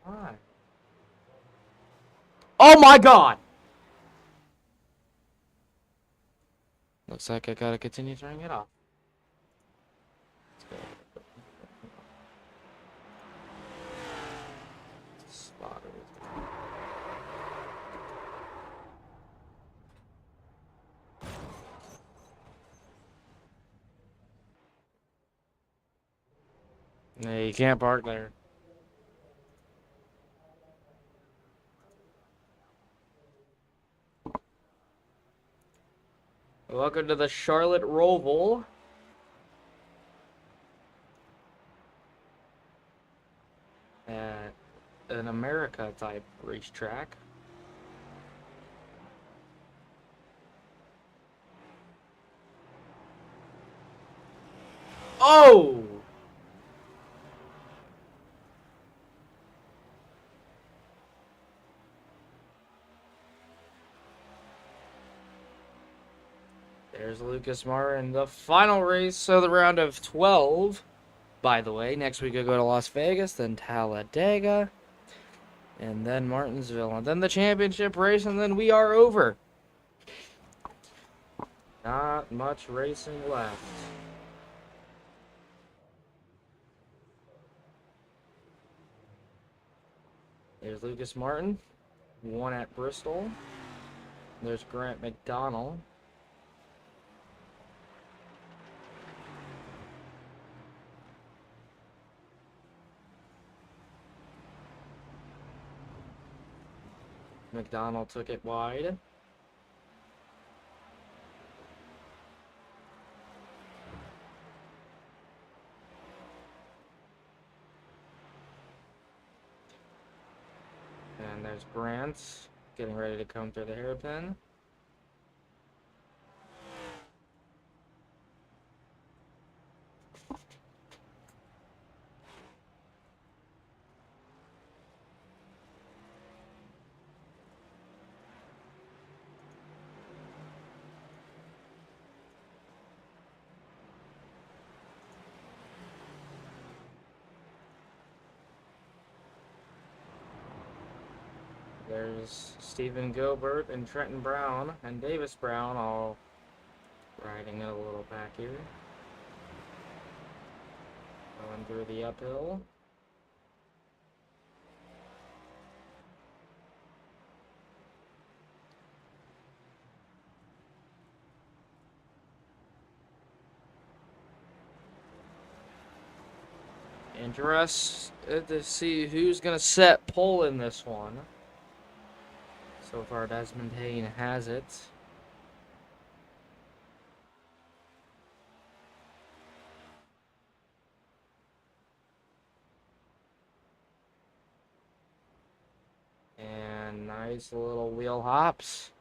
Why? Oh my god! Looks like I gotta continue turning it off. Spotter. Yeah, you can't park there. Welcome to the Charlotte Roval. At an America type racetrack. Oh! There's Lucas Martin, the final race of the round of 12. By the way, next week I go to Las Vegas, then Talladega, and then Martinsville, and then the championship race, and then we are over. Not much racing left. There's Lucas Martin, won at Bristol. There's Grant McDonald. McDonald took it wide. And there's Grant getting ready to come through the hairpin. There's Stephen Gilbert and Trenton Brown and Davis Brown all riding it a little back here. Going through the uphill. Interested to see who's going to set pole in this one. So far, Desmond Hayne has it. And nice little wheel hops.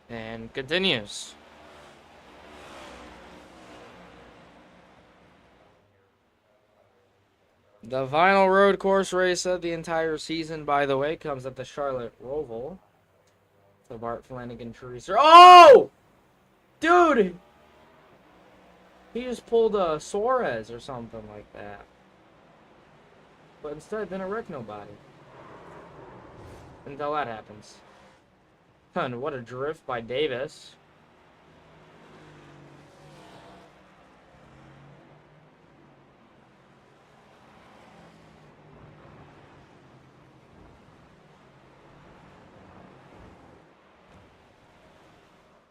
And continues. The final road course race of the entire season, by the way, comes at the Charlotte Roval. The Bart Flannagin Tracer. Oh! Dude! He just pulled a Suarez or something like that. But instead didn't wreck nobody. Until that happens. And what a drift by Davis.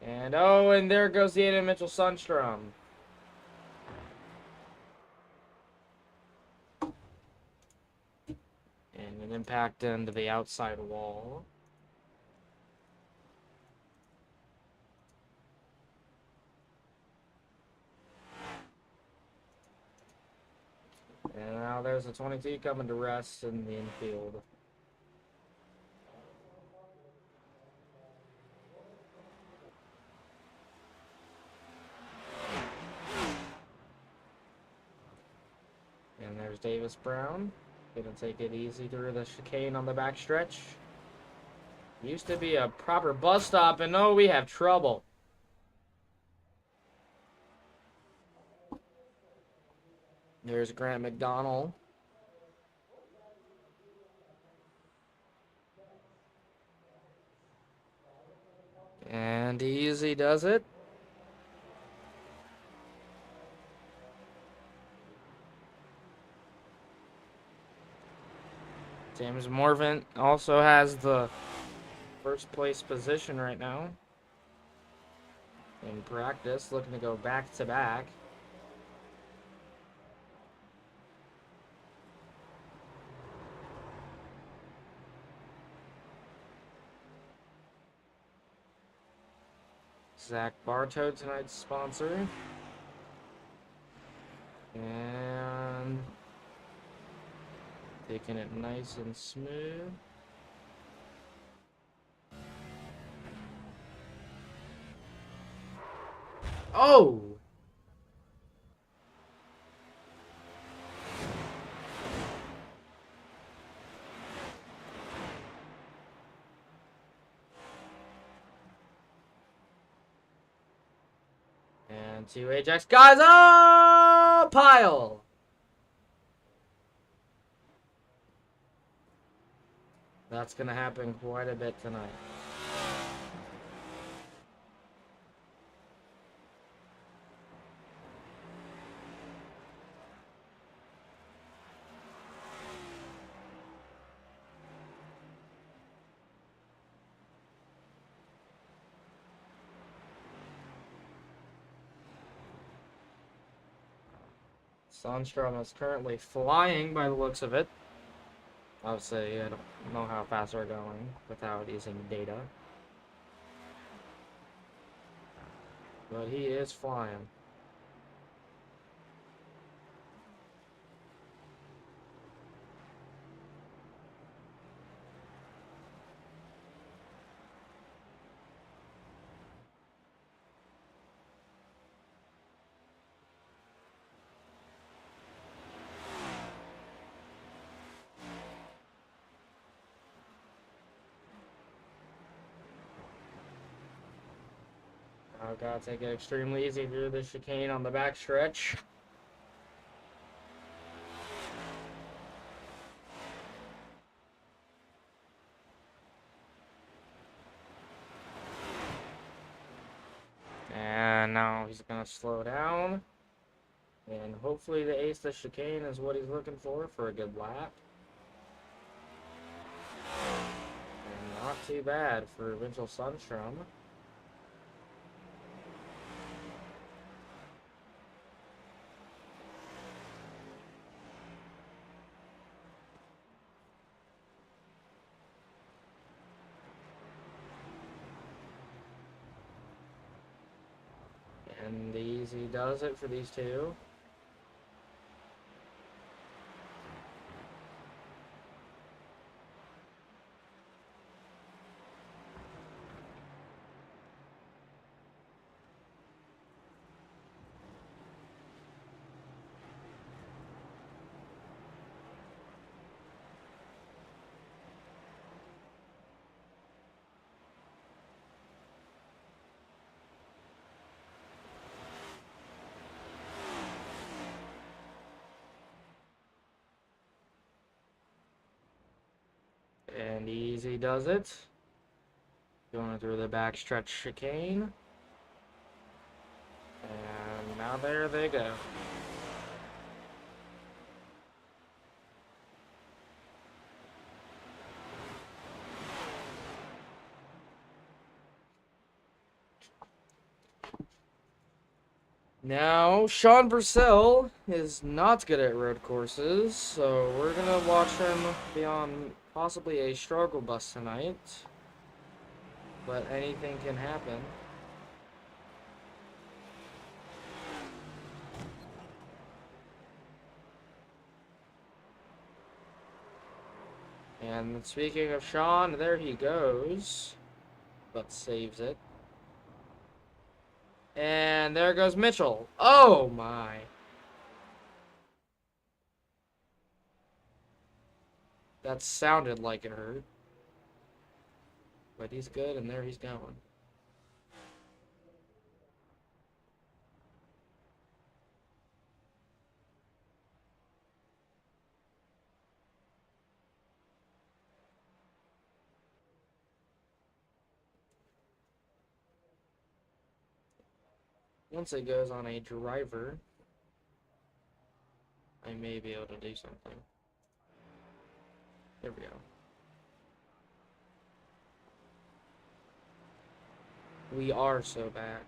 And oh, and there goes the Aiden Mitchell-Sundstrom. And an impact into the outside wall. And now there's a 22 coming to rest in the infield. And there's Davis Brown. Gonna take it easy through the chicane on the backstretch. Used to be a proper bus stop, and oh, we have trouble. There's Grant McDonald. And easy does it. James Morvant also has the first place position right now in practice, looking to go back to back. Zach Bartow, tonight's sponsor. And taking it nice and smooth. Oh! And two Ajax guys, oh! Pile! That's going to happen quite a bit tonight. Sundstrom is currently flying by the looks of it. Obviously, I don't know how fast we're going without using data. But he is flying. Oh, gotta take it extremely easy through the chicane on the backstretch. And now he's gonna slow down. And hopefully the ace the chicane is what he's looking for a good lap. And not too bad for Mitchell Sundstrom. And the easy does it for these two. And easy does it. Going through the backstretch chicane. And now there they go. Now, Sean Purcell is not good at road courses, so we're going to watch him be on possibly a struggle bus tonight. But anything can happen. And speaking of Sean, there he goes, but saves it. And there goes Mitchell. Oh my. That sounded like it hurt. But he's good, and there he's going. Once it goes on a driver, I may be able to do something. There we go. We are so back.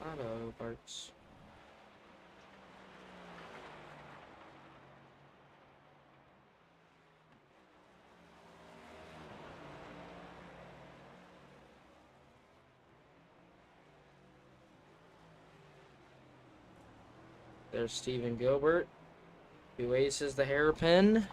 Auto Bart's. There's Steven Gilbert, who aces the hairpin.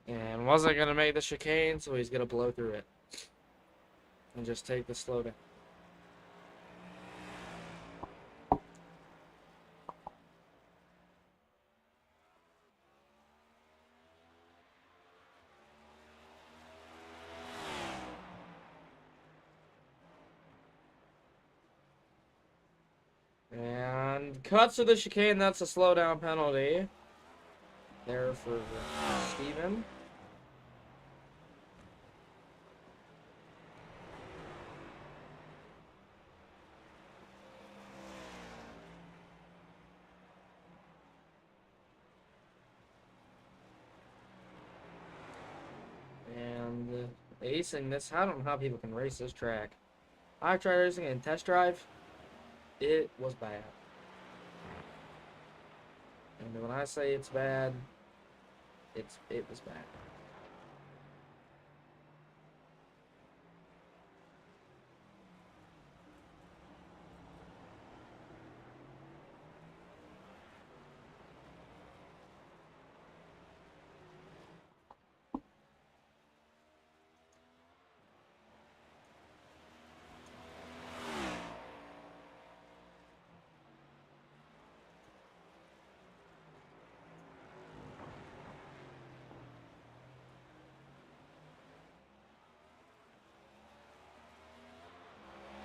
And wasn't going to make the chicane, so he's going to blow through it. And just take the slow down. And cuts to the chicane. That's a slowdown penalty. There for Steven. And acing this. I don't know how people can race this track. I tried racing in test drive. It was bad. And when I say it's bad, it was bad.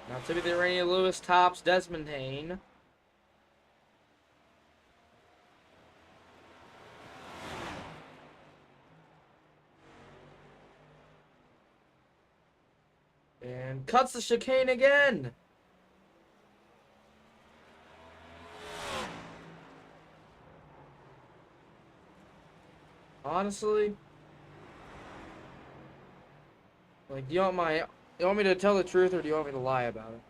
Now Timothy Rainey Lewis tops Desmond Hayne. And cuts the chicane again. Honestly, like, do you want me to tell the truth or do you want me to lie about it?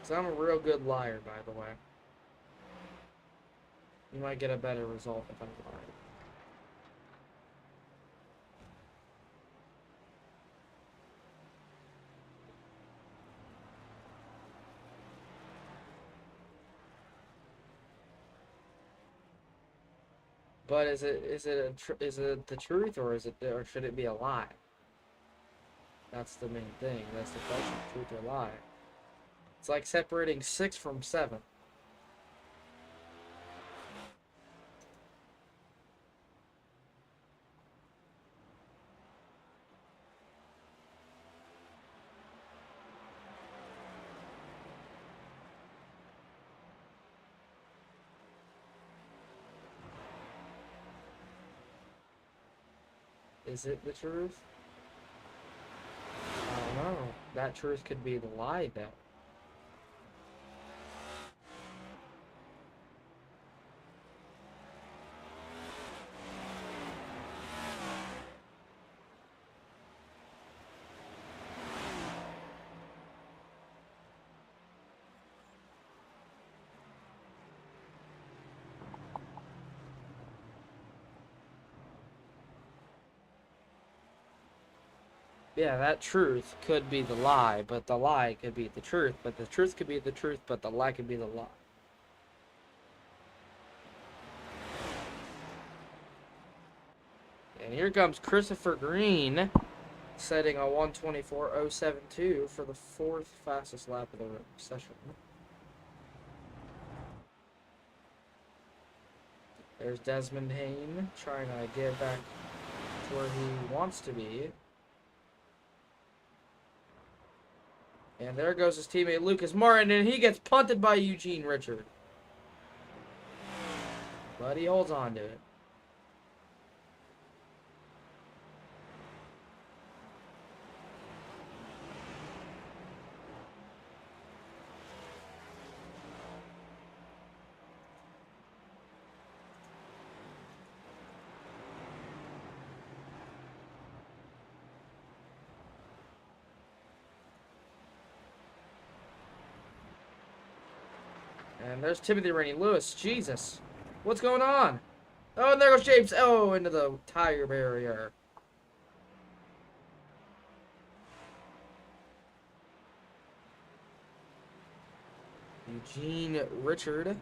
So I'm a real good liar, by the way. You might get a better result if I'm lying. But is it the truth or should it be a lie? That's the main thing. That's the question: truth or lie. It's like separating 6 from 7. Is it the truth? I don't know. That truth could be the lie, though. Yeah, that truth could be the lie, but the lie could be the truth, but the truth could be the truth, but the lie could be the lie. And here comes Christopher Green setting a 1:24.072 for the 4th fastest lap of the session. There's Desmond Hayne trying to get back to where he wants to be. And there goes his teammate Lucas Martin, and he gets punted by Eugene Richard. But he holds on to it. And there's Timothy Rainey Lewis. Jesus. What's going on? Oh, and there goes James. Oh, into the tire barrier. Eugene Richard.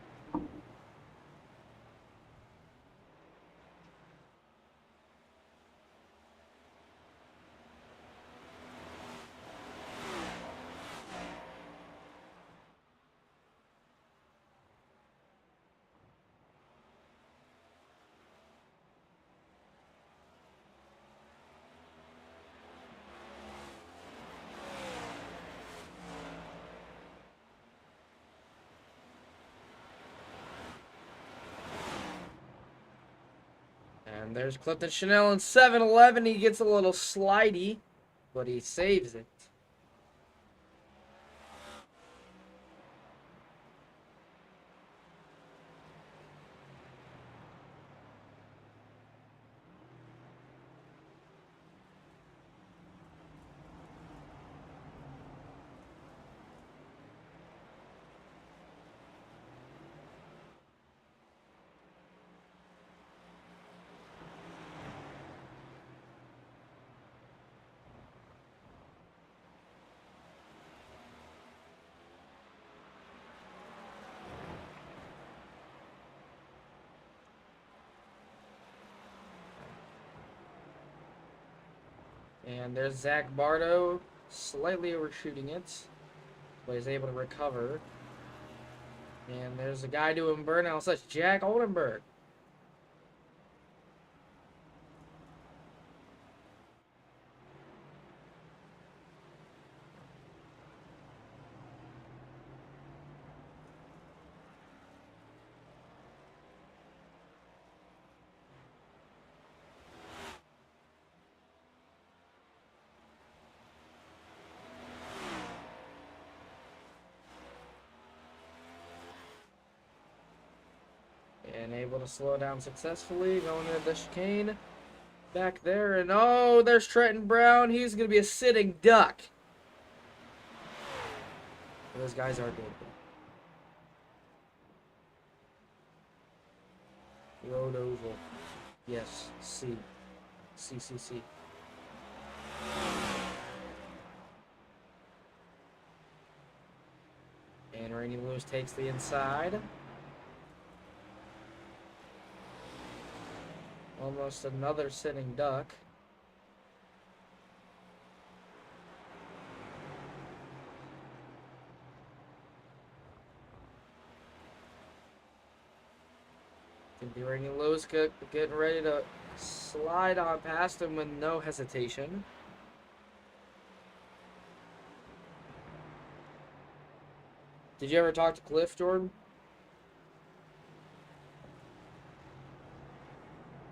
And there's Clifton Chanel in 7-11. He gets a little slidey, but he saves it. And there's Zach Bardo, slightly overshooting it, but he's able to recover. And there's a guy doing burnout, such Jack Oldenburg. And able to slow down successfully, going into the chicane. Back there, and oh, there's Trenton Brown. He's going to be a sitting duck. Those guys are good. Road oval. Yes, C. C. And Rainey Lewis takes the inside. Almost another sitting duck. Rainey Lewis getting ready to slide on past him with no hesitation. Did you ever talk to Cliff, Jordan?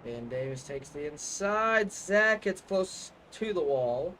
And Davis takes the inside. Zach gets close to the wall.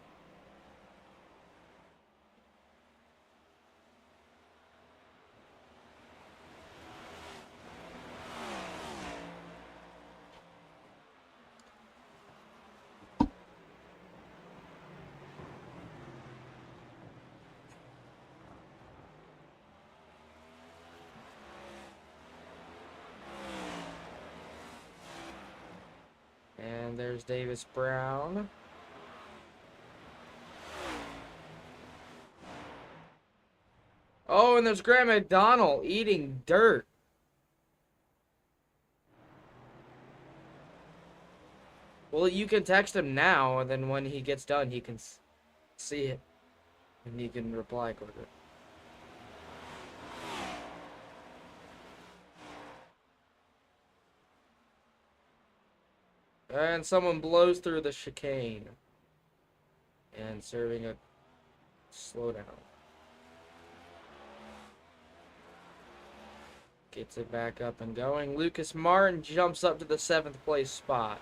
And there's Davis Brown. Oh, and there's Graham McDonald eating dirt. Well, you can text him now, and then when he gets done, he can see it, and he can reply quicker. And someone blows through the chicane. And serving a slowdown. Gets it back up and going. Lucas Martin jumps up to the 7th place spot.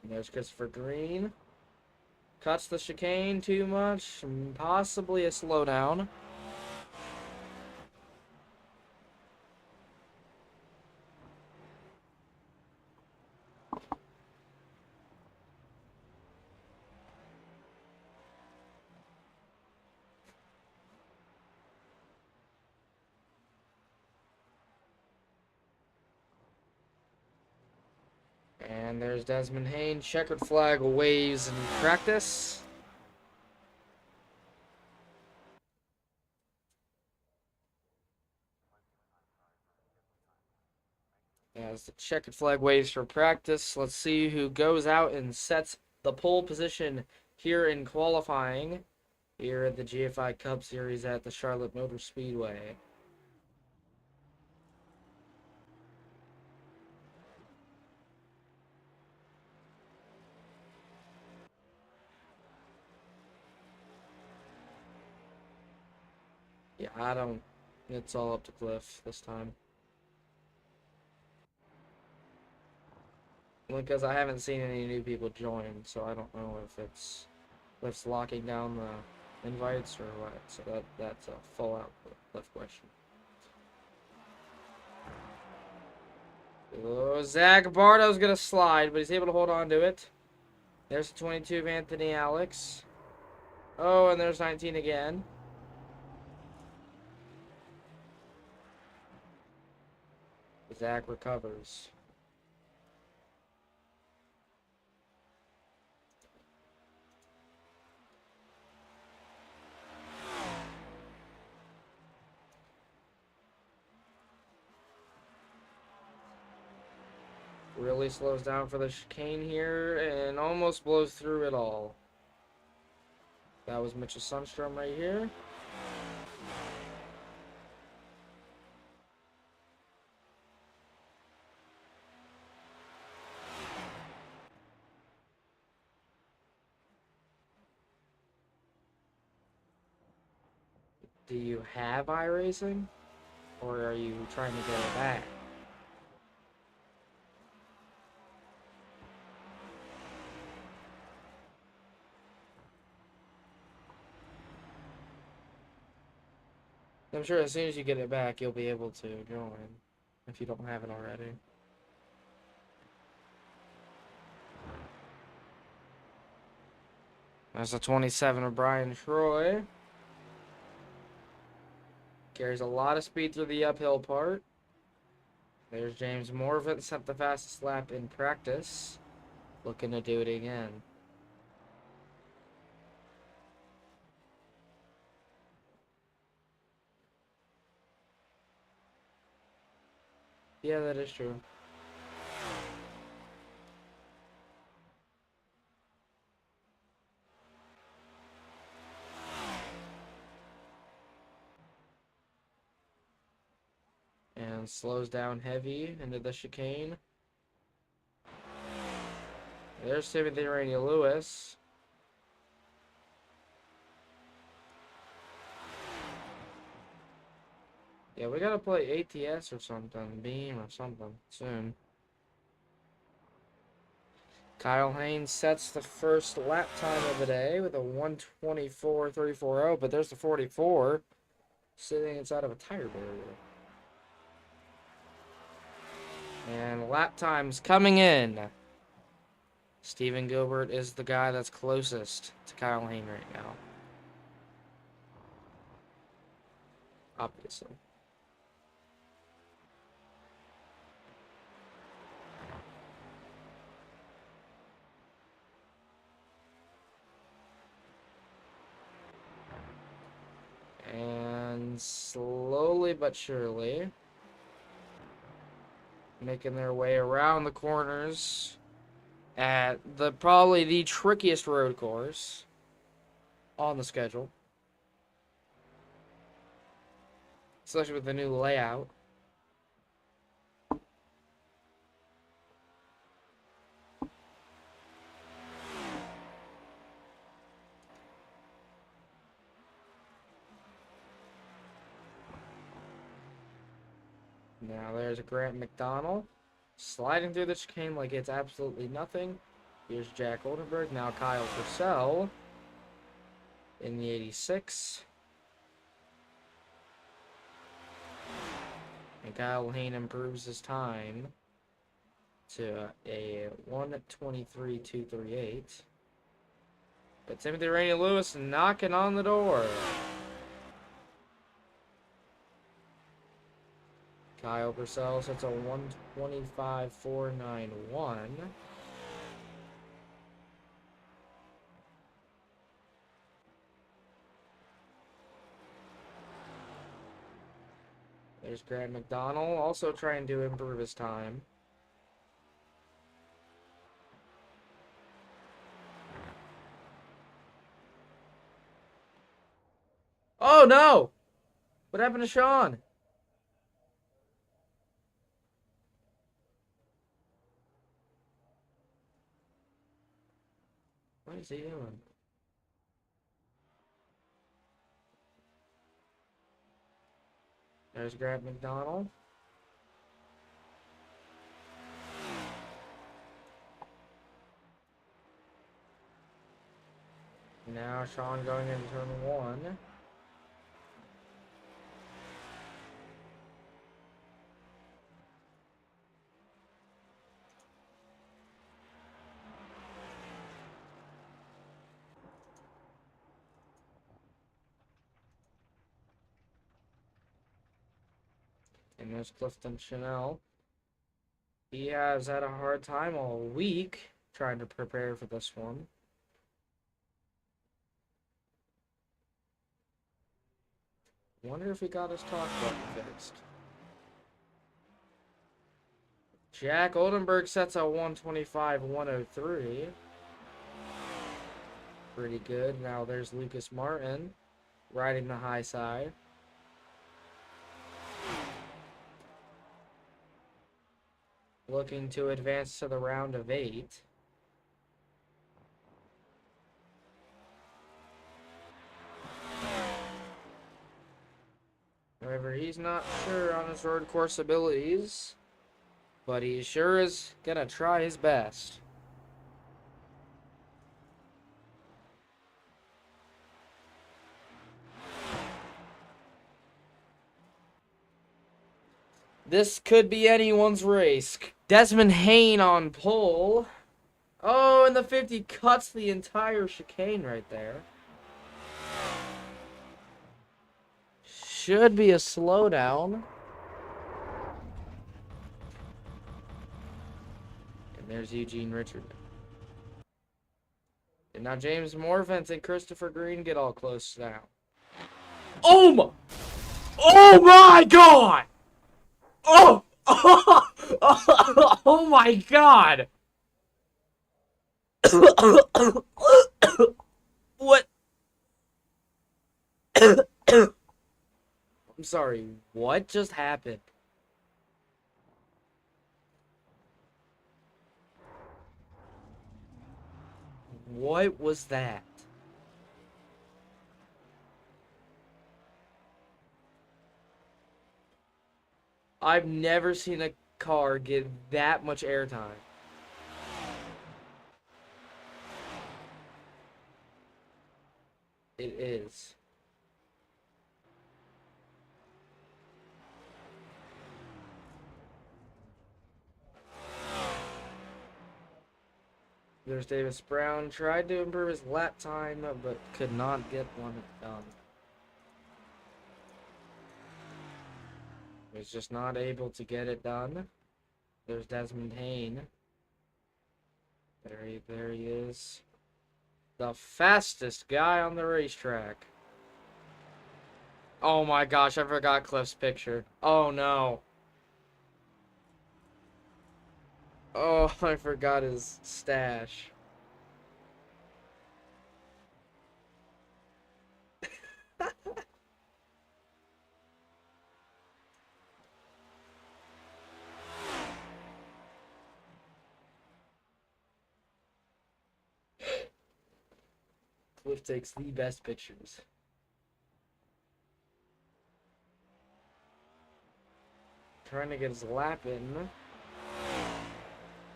And there's Christopher Green. Cuts the chicane too much. Possibly a slowdown. And there's Desmond Haynes. Checkered flag waves in practice. As the checkered flag waves for practice, let's see who goes out and sets the pole position here in qualifying here at the GFI Cup Series at the Charlotte Motor Speedway. Yeah, I don't. It's all up to Cliff this time. Because I haven't seen any new people join, so I don't know if it's Cliff's locking down the invites or what. So that's a full out Cliff question. Oh, Zach Barto's gonna slide, but he's able to hold on to it. There's the 22 of Anthony Alex. Oh, and there's 19 again. Zach recovers. Really slows down for the chicane here and almost blows through it all. That was Mitchell Sundstrom right here. Do you have iRacing? Or are you trying to get it back? I'm sure as soon as you get it back, you'll be able to join. If you don't have it already. There's a 27 of Brian Troy. Carries a lot of speed through the uphill part. There's James Morvett, set the fastest lap in practice. Looking to do it again. Yeah, that is true. And slows down heavy into the chicane. There's Timothy Rainey Lewis. Yeah, we gotta play ATS or something, Beam or something soon. Kyle Haynes sets the first lap time of the day with a 1:24.340, but there's the 44 sitting inside of a tire barrier. And lap time's coming in. Steven Gilbert is the guy that's closest to Kyle Haynes right now. Obviously. And slowly but surely, making their way around the corners at probably the trickiest road course on the schedule, especially with the new layout. Now there's a Grant McDonald sliding through the chicane like it's absolutely nothing. Here's Jack Oldenburg. Now Kyle Purcell in the 86. And Kyle Hayne improves his time to a 1:23.238. But Timothy Rainey Lewis knocking on the door. Kyle Purcell sets a 1:25.491. There's Grant McDonald also trying to improve his time. Oh no! What happened to Sean? What is he doing? There's Grant McDonald. Now Sean going into turn one. And there's Clifton Chanel. He has had a hard time all week trying to prepare for this one. Wonder if he got his talk button fixed. Jack Oldenburg sets a 1:25.103. Pretty good. Now there's Lucas Martin riding the high side. Looking to advance to the round of 8. However, he's not sure on his road course abilities, but he sure is gonna try his best. This could be anyone's race. Desmond Hayne on pole. Oh, and the 50 cuts the entire chicane right there. Should be a slowdown. And there's Eugene Richard. And now James Morfent and Christopher Green get all close now. Oh my! Oh my God! Oh! Oh my God! What? I'm sorry, what just happened? What was that? I've never seen a car get that much airtime. It is. There's Davis Brown. Tried to improve his lap time, but could not get one done. Was just not able to get it done. There's Desmond Hayne. There he is. The fastest guy on the racetrack. Oh my gosh, I forgot Cliff's picture. Oh no. Oh, I forgot his stash. Cliff takes the best pictures. Trying to get his lap in.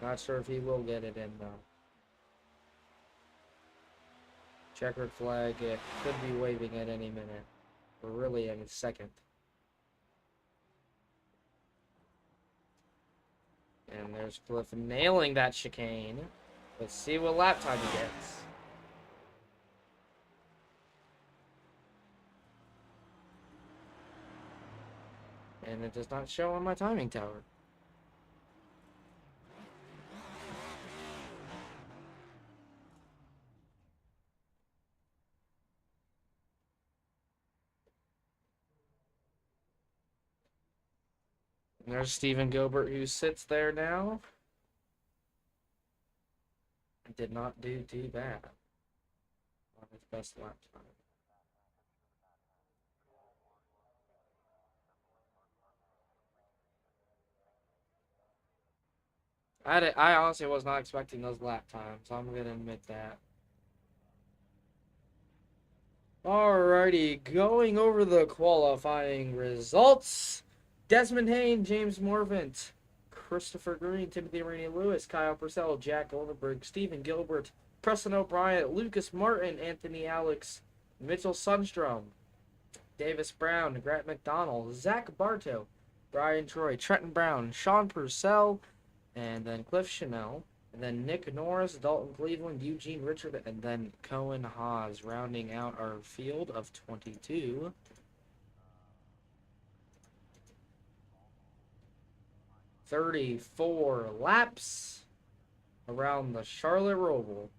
Not sure if he will get it in though. Checkered flag, it could be waving at any minute. Or really any second. And there's Cliff nailing that chicane. Let's see what lap time he gets. And it does not show on my timing tower. And there's Stephen Gilbert who sits there now. Did not do too bad. Not his best lap time. I honestly was not expecting those lap times, so I'm going to admit that. Alrighty, going over the qualifying results. Desmond Hayne, James Morvant, Christopher Green, Timothy Rainey Lewis, Kyle Purcell, Jack Oldenburg, Stephen Gilbert, Preston O'Brien, Lucas Martin, Anthony Alex, Mitchell Sundstrom, Davis Brown, Grant McDonald, Zach Bartow, Brian Troy, Trenton Brown, Sean Purcell, and then Cliff Chanel. And then Nick Norris, Dalton Cleveland, Eugene Richard, and then Cohen Haas, rounding out our field of 22. "34 laps around the Charlotte Roval."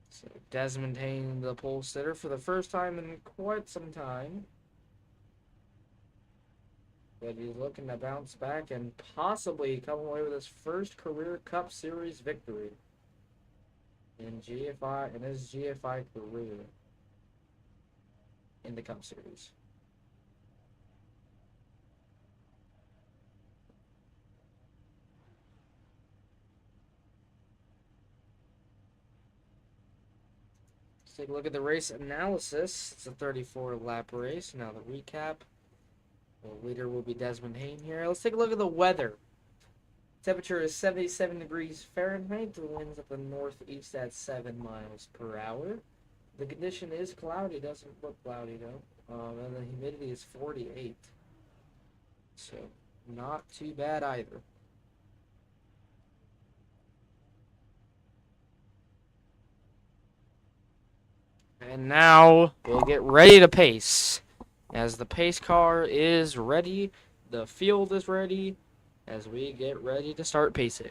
So Desmond Hayne, the pole sitter, for the first time in quite some time. But he's looking to bounce back and possibly come away with his first career Cup Series victory in his GFI career in the Cup Series. Let's take a look at the race analysis. It's a 34 lap race. Now the recap. The leader will be Desmond Hayne here. Let's take a look at the weather. Temperature is 77 degrees Fahrenheit. The wind's at the northeast at 7 miles per hour. The condition is cloudy. Doesn't look cloudy though. And the humidity is 48. So not too bad either. And now we'll get ready to pace. As the pace car is ready, the field is ready, as we get ready to start pacing.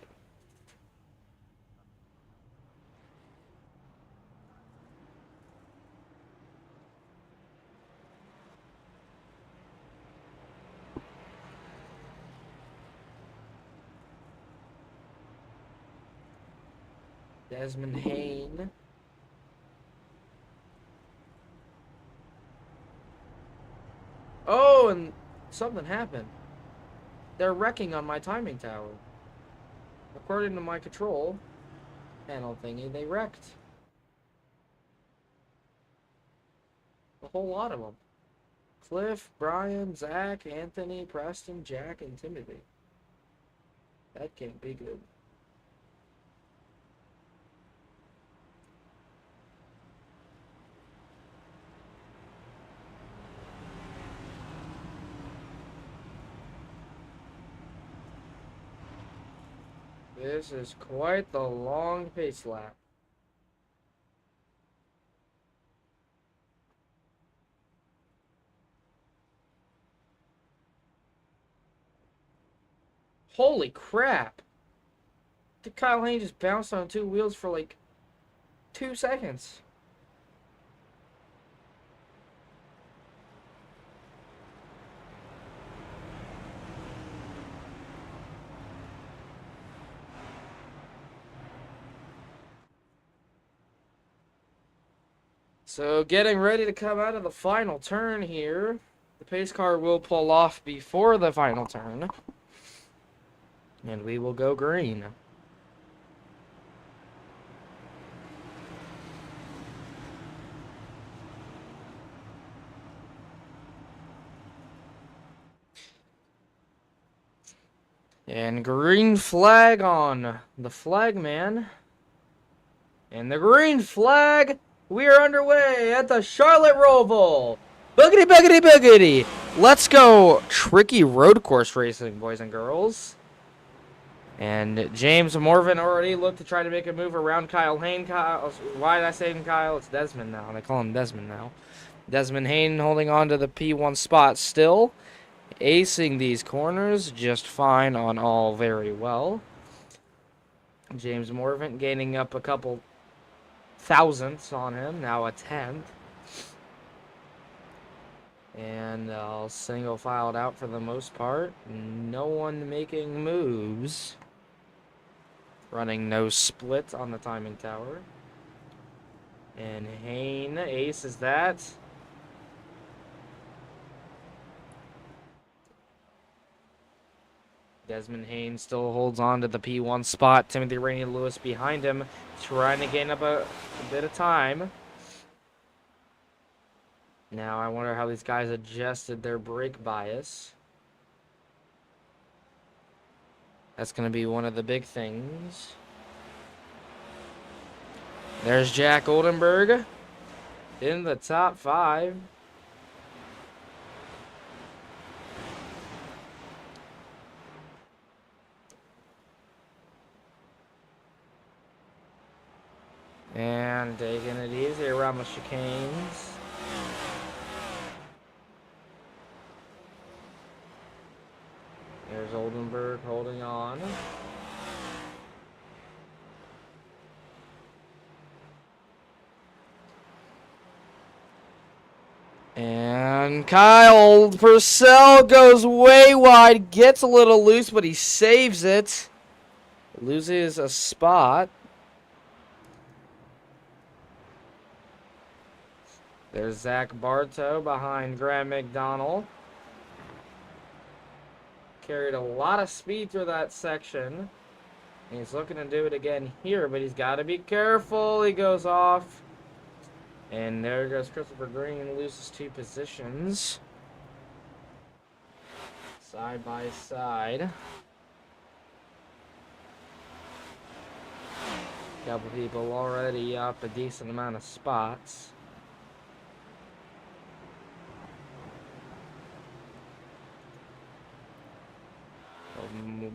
Desmond Hayne. Oh, and something happened. They're wrecking on my timing tower. According to my control panel thingy, they wrecked. A whole lot of them. Cliff, Brian, Zach, Anthony, Preston, Jack, and Timothy. That can't be good. This is quite the long pace lap. Holy crap! Did Kyle Hayne just bounced on two wheels for like 2 seconds? So getting ready to come out of the final turn here. The pace car will pull off before the final turn. And we will go green. And green flag on the flagman. And the green flag, we are underway at the Charlotte Roval. Boogity, boogity, boogity. Let's go tricky road course racing, boys and girls. And James Morvan already looked to try to make a move around Kyle Hayne. Why did I say Kyle? It's Desmond now. They call him Desmond now. Desmond Hayne holding on to the P1 spot still. Acing these corners just fine on all very well. James Morvan gaining up a couple thousandths on him, now a tenth. And all single filed out for the most part. No one making moves. Running no split on the timing tower. And Hayne aces that. Desmond Hayne still holds on to the P1 spot. Timothy Rainey Lewis behind him, trying to gain up a bit of time. Now I wonder how these guys adjusted their brake bias. That's going to be one of the big things. There's Jack Oldenburg in the top 5. And taking it easy around the chicanes. There's Oldenburg holding on. And Kyle Purcell goes way wide, gets a little loose, but he saves it. Loses a spot. There's Zach Bartow behind Graham McDonald. Carried a lot of speed through that section. And he's looking to do it again here, but he's got to be careful. He goes off. And there goes Christopher Green, loses 2 positions. Side by side. Couple people already up a decent amount of spots.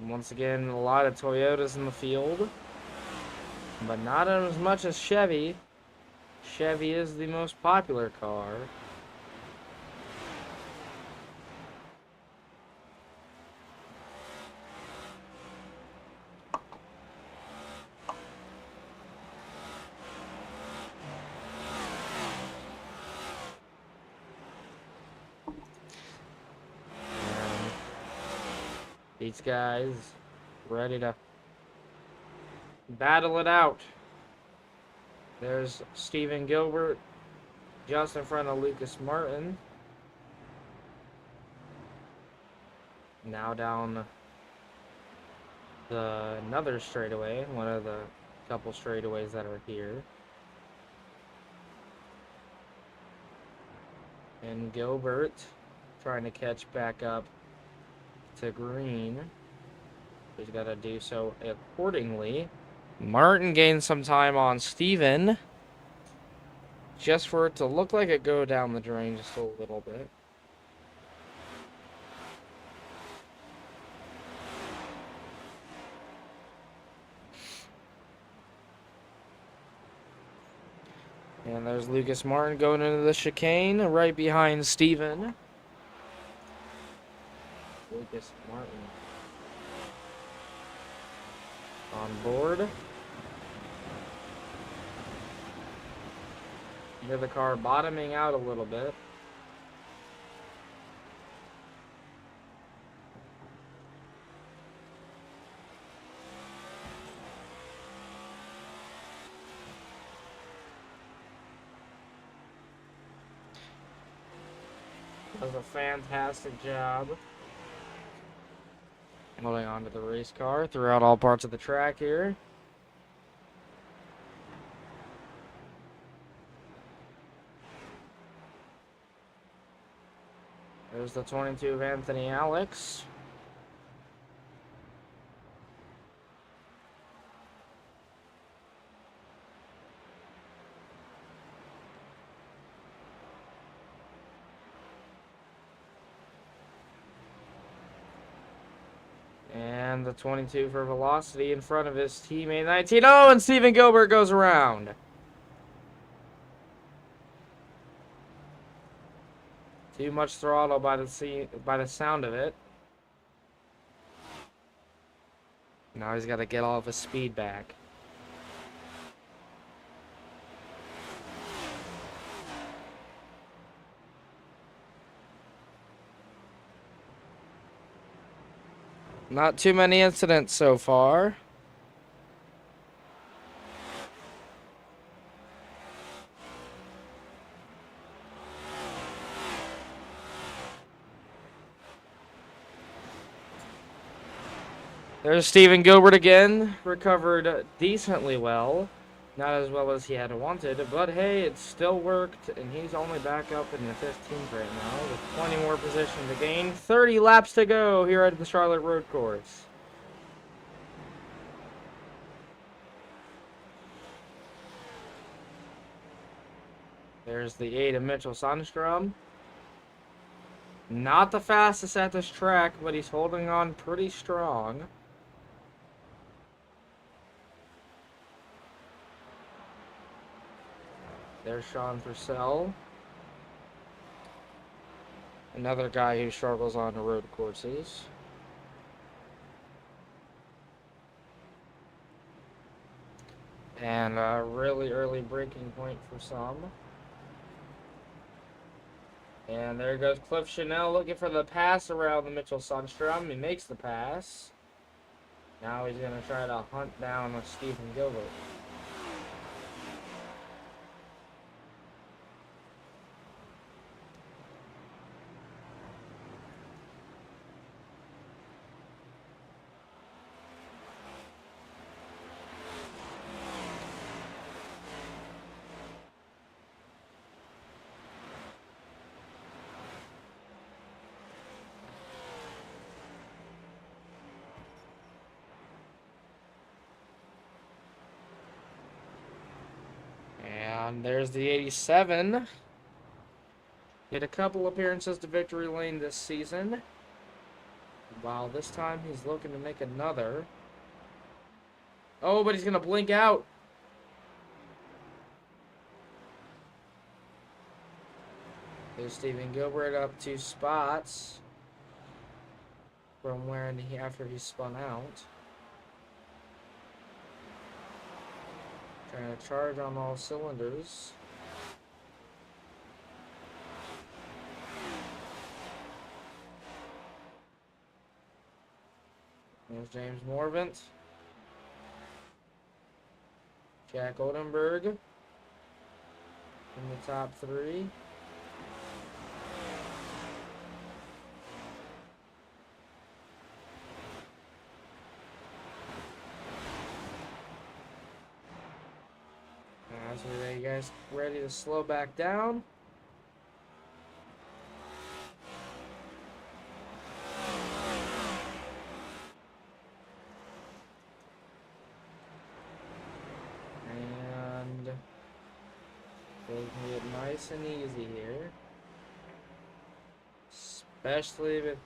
Once again, a lot of Toyotas in the field, but not as much as Chevy. Chevy is the most popular car. These guys ready to battle it out. There's Stephen Gilbert just in front of Lucas Martin. Now down another straightaway, one of the couple straightaways that are here. And Gilbert trying to catch back up to Green. He's got to do so accordingly. Martin gains some time on Steven. Just for it to look like it go down the drain just a little bit. And there's Lucas Martin going into the chicane right behind Steven. Lucas Martin on board. Hear the car bottoming out a little bit. Does a fantastic job holding on to the race car throughout all parts of the track here. There's the 22 of Anthony Alex. And the 22 for velocity in front of his teammate 19. Oh, and Steven Gilbert goes around. Too much throttle by the sound of it. Now he's got to get all of his speed back. Not too many incidents so far. There's Steven Gilbert again. Recovered decently well. Not as well as he had wanted, but hey, it still worked, and he's only back up in the 15th right now with 20 more position to gain. 30 laps to go here at the Charlotte Road Course. There's the 8 of Mitchell Sundstrom. Not the fastest at this track, but he's holding on pretty strong. There's Sean Purcell. Another guy who struggles on the road courses. And a really early breaking point for some. And there goes Cliff Chanel looking for the pass around the Mitchell Sundstrom. He makes the pass. Now he's going to try to hunt down Steven Gilbert. And there's the 87. He had a couple appearances to victory lane this season. While this time he's looking to make another. Oh, but he's going to blink out. There's Steven Gilbert up 2 spots from where after he spun out. Trying to charge on all cylinders. There's James Morvant. Jack Oldenburg in the top 3. So are you guys ready to slow back down? And taking it nice and easy here. Especially with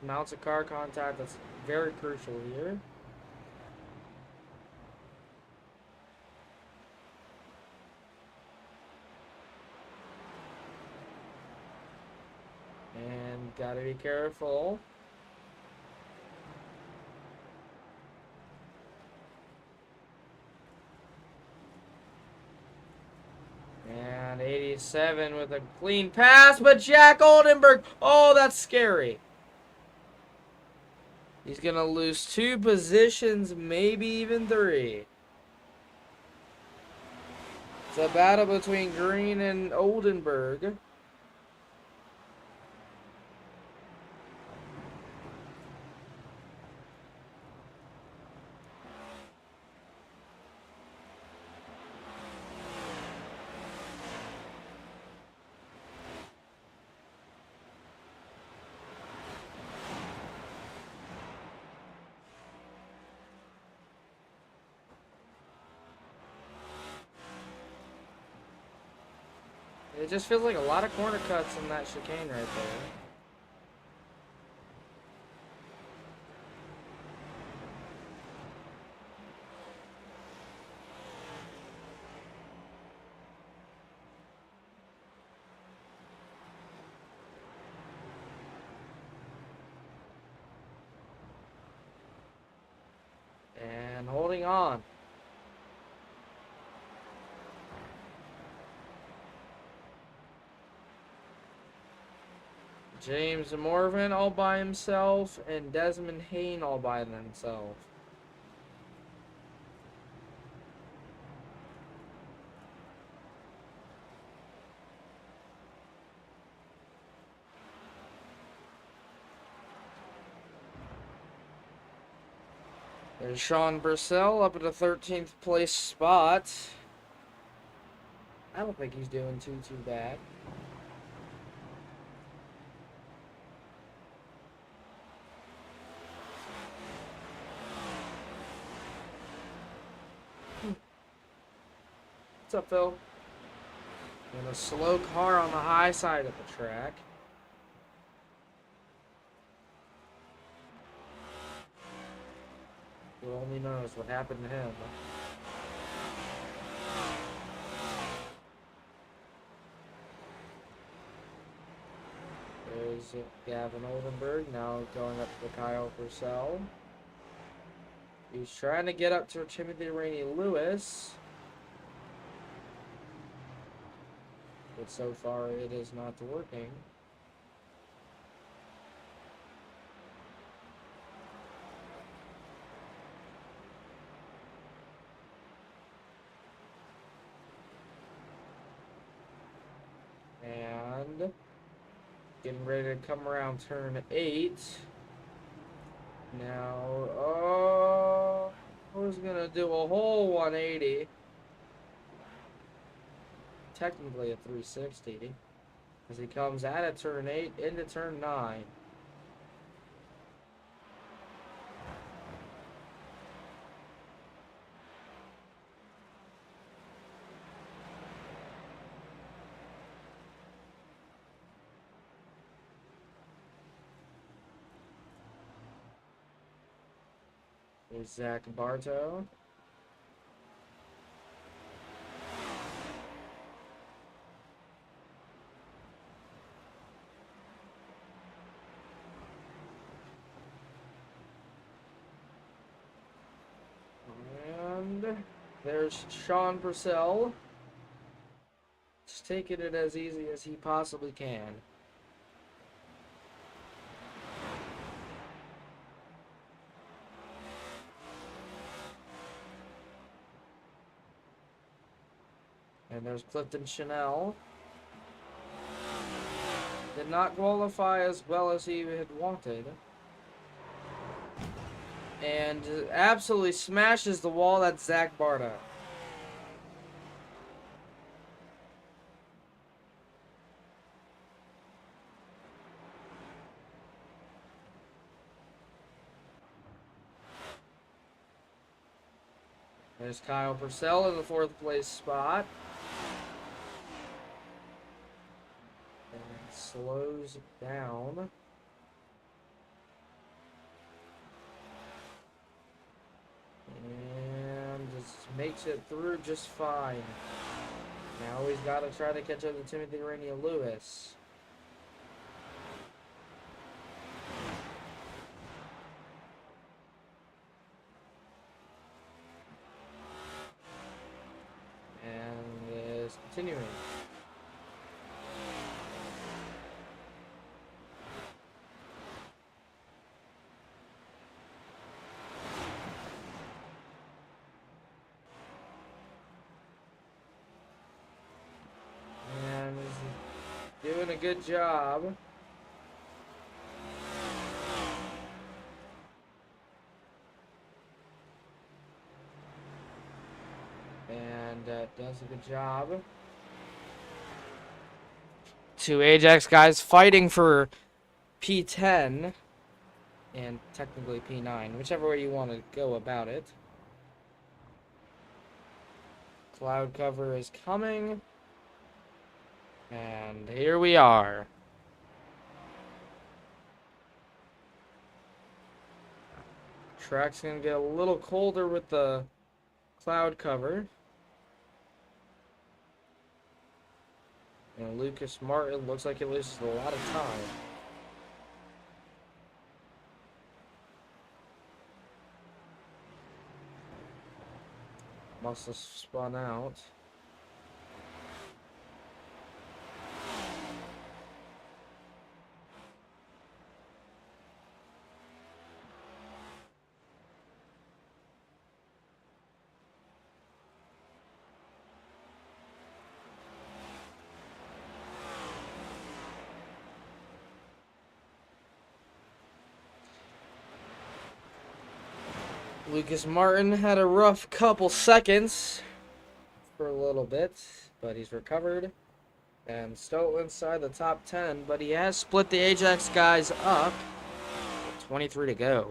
amounts of car contact, that's very crucial here. And gotta be careful. And 87 with a clean pass, but Jack Oldenburg, oh, that's scary. He's gonna lose 2 positions, maybe even 3. It's a battle between Green and Oldenburg. It just feels like a lot of corner cuts in that chicane right there. And holding on. James Morvan all by himself and Desmond Hayne all by themselves. There's Sean Purcell up at the 13th place spot. I don't think he's doing too bad. What's up, Phil? And a slow car on the high side of the track. Who only knows what happened to him. There's Gavin Oldenburg now going up to Kyle Purcell. He's trying to get up to Timothy Rainey Lewis. But so far it is not working. And getting ready to come around turn 8. Now, oh, who's gonna do a whole 180? Technically a 360, as he comes out of turn 8 into turn 9. There's Zach Bartow. And there's Sean Purcell. Just taking it as easy as he possibly can. And there's Clifton Chanel. Did not qualify as well as he had wanted. And absolutely smashes the wall. That's Zach Barta. There's Kyle Purcell in the 4th place spot. And slows down. And just makes it through just fine. Now he's got to try to catch up to Timothy Rainey Lewis. And is continuing. Doing a good job. And does a good job. 2 Ajax guys fighting for P10 and technically P9, whichever way you want to go about it. Cloud cover is coming. And here we are. Track's gonna get a little colder with the cloud cover. And Lucas Martin looks like he loses a lot of time. Must have spun out. Lucas Martin had a rough couple seconds for a little bit, but he's recovered and still inside the top 10, but he has split the Ajax guys up. 23 to go.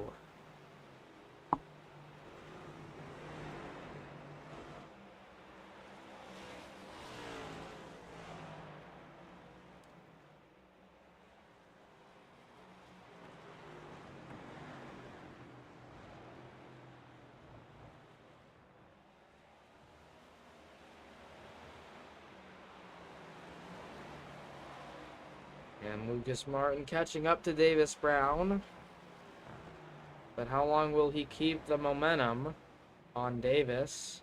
And Lucas Martin catching up to Davis Brown. But how long will he keep the momentum on Davis?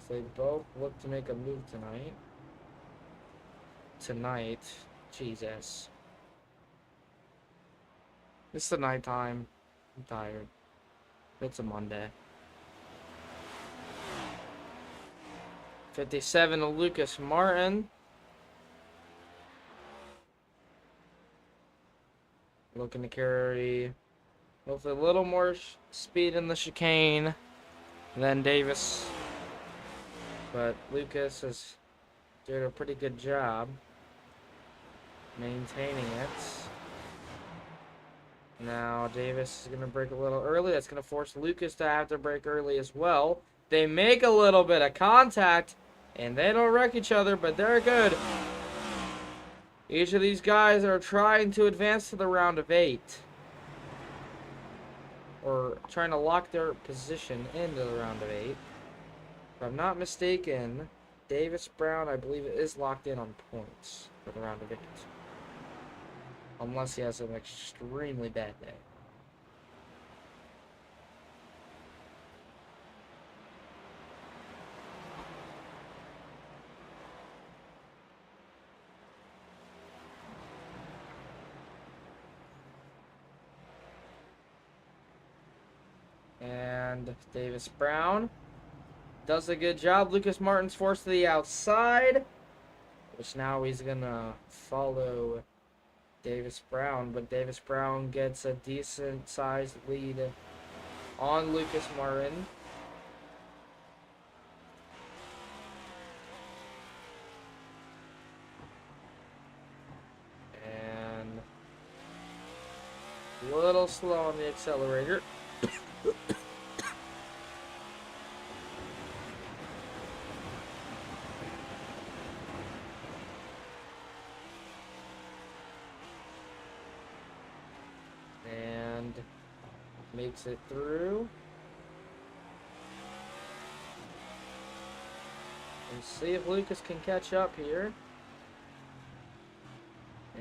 So they both look to make a move tonight. Jesus. It's the nighttime. I'm tired. It's a Monday. 57 to Lucas Martin. Looking to carry hopefully a little more speed in the chicane than Davis. But Lucas is doing a pretty good job maintaining it. Now Davis is going to break a little early. That's going to force Lucas to have to break early as well. They make a little bit of contact, and they don't wreck each other, but they're good. Each of these guys are trying to advance to the round of 8. Or trying to lock their position into the round of 8. If I'm not mistaken, Davis Brown, I believe, is locked in on points for the round of 8. Unless he has an extremely bad day. And Davis Brown does a good job. Lucas Martin's forced to the outside, which now he's going to follow Davis Brown. But Davis Brown gets a decent-sized lead on Lucas Martin. And a little slow on the accelerator. And makes it through. Let's see if Lucas can catch up here.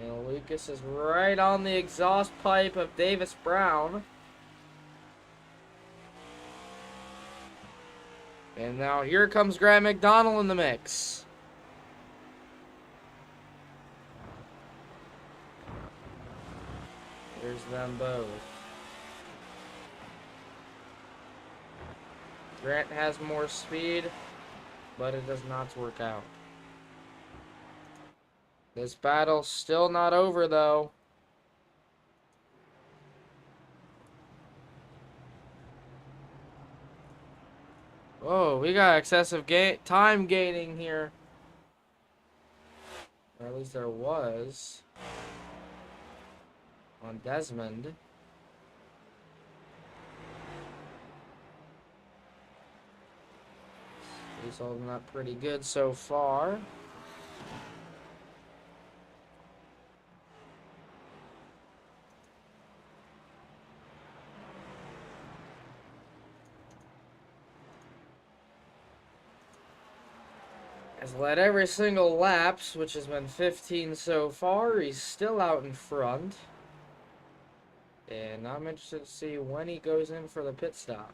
And Lucas is right on the exhaust pipe of Davis Brown. And now here comes Grant McDonald in the mix. There's them both. Grant has more speed, but it does not work out. This battle's still not over, though. Whoa, we got excessive time gaining here. Or at least there was. On Desmond. He's holding up pretty good so far. Has led every single laps, which has been 15 so far. He's still out in front. And I'm interested to see when he goes in for the pit stop.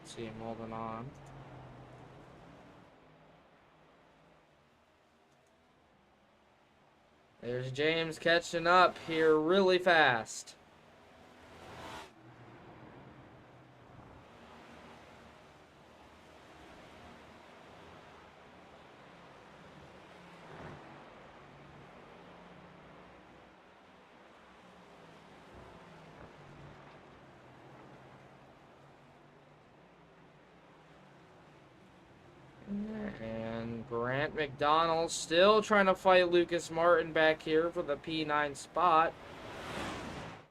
See him holding on. There's James catching up here really fast. And Grant McDonald still trying to fight Lucas Martin back here for the P9 spot.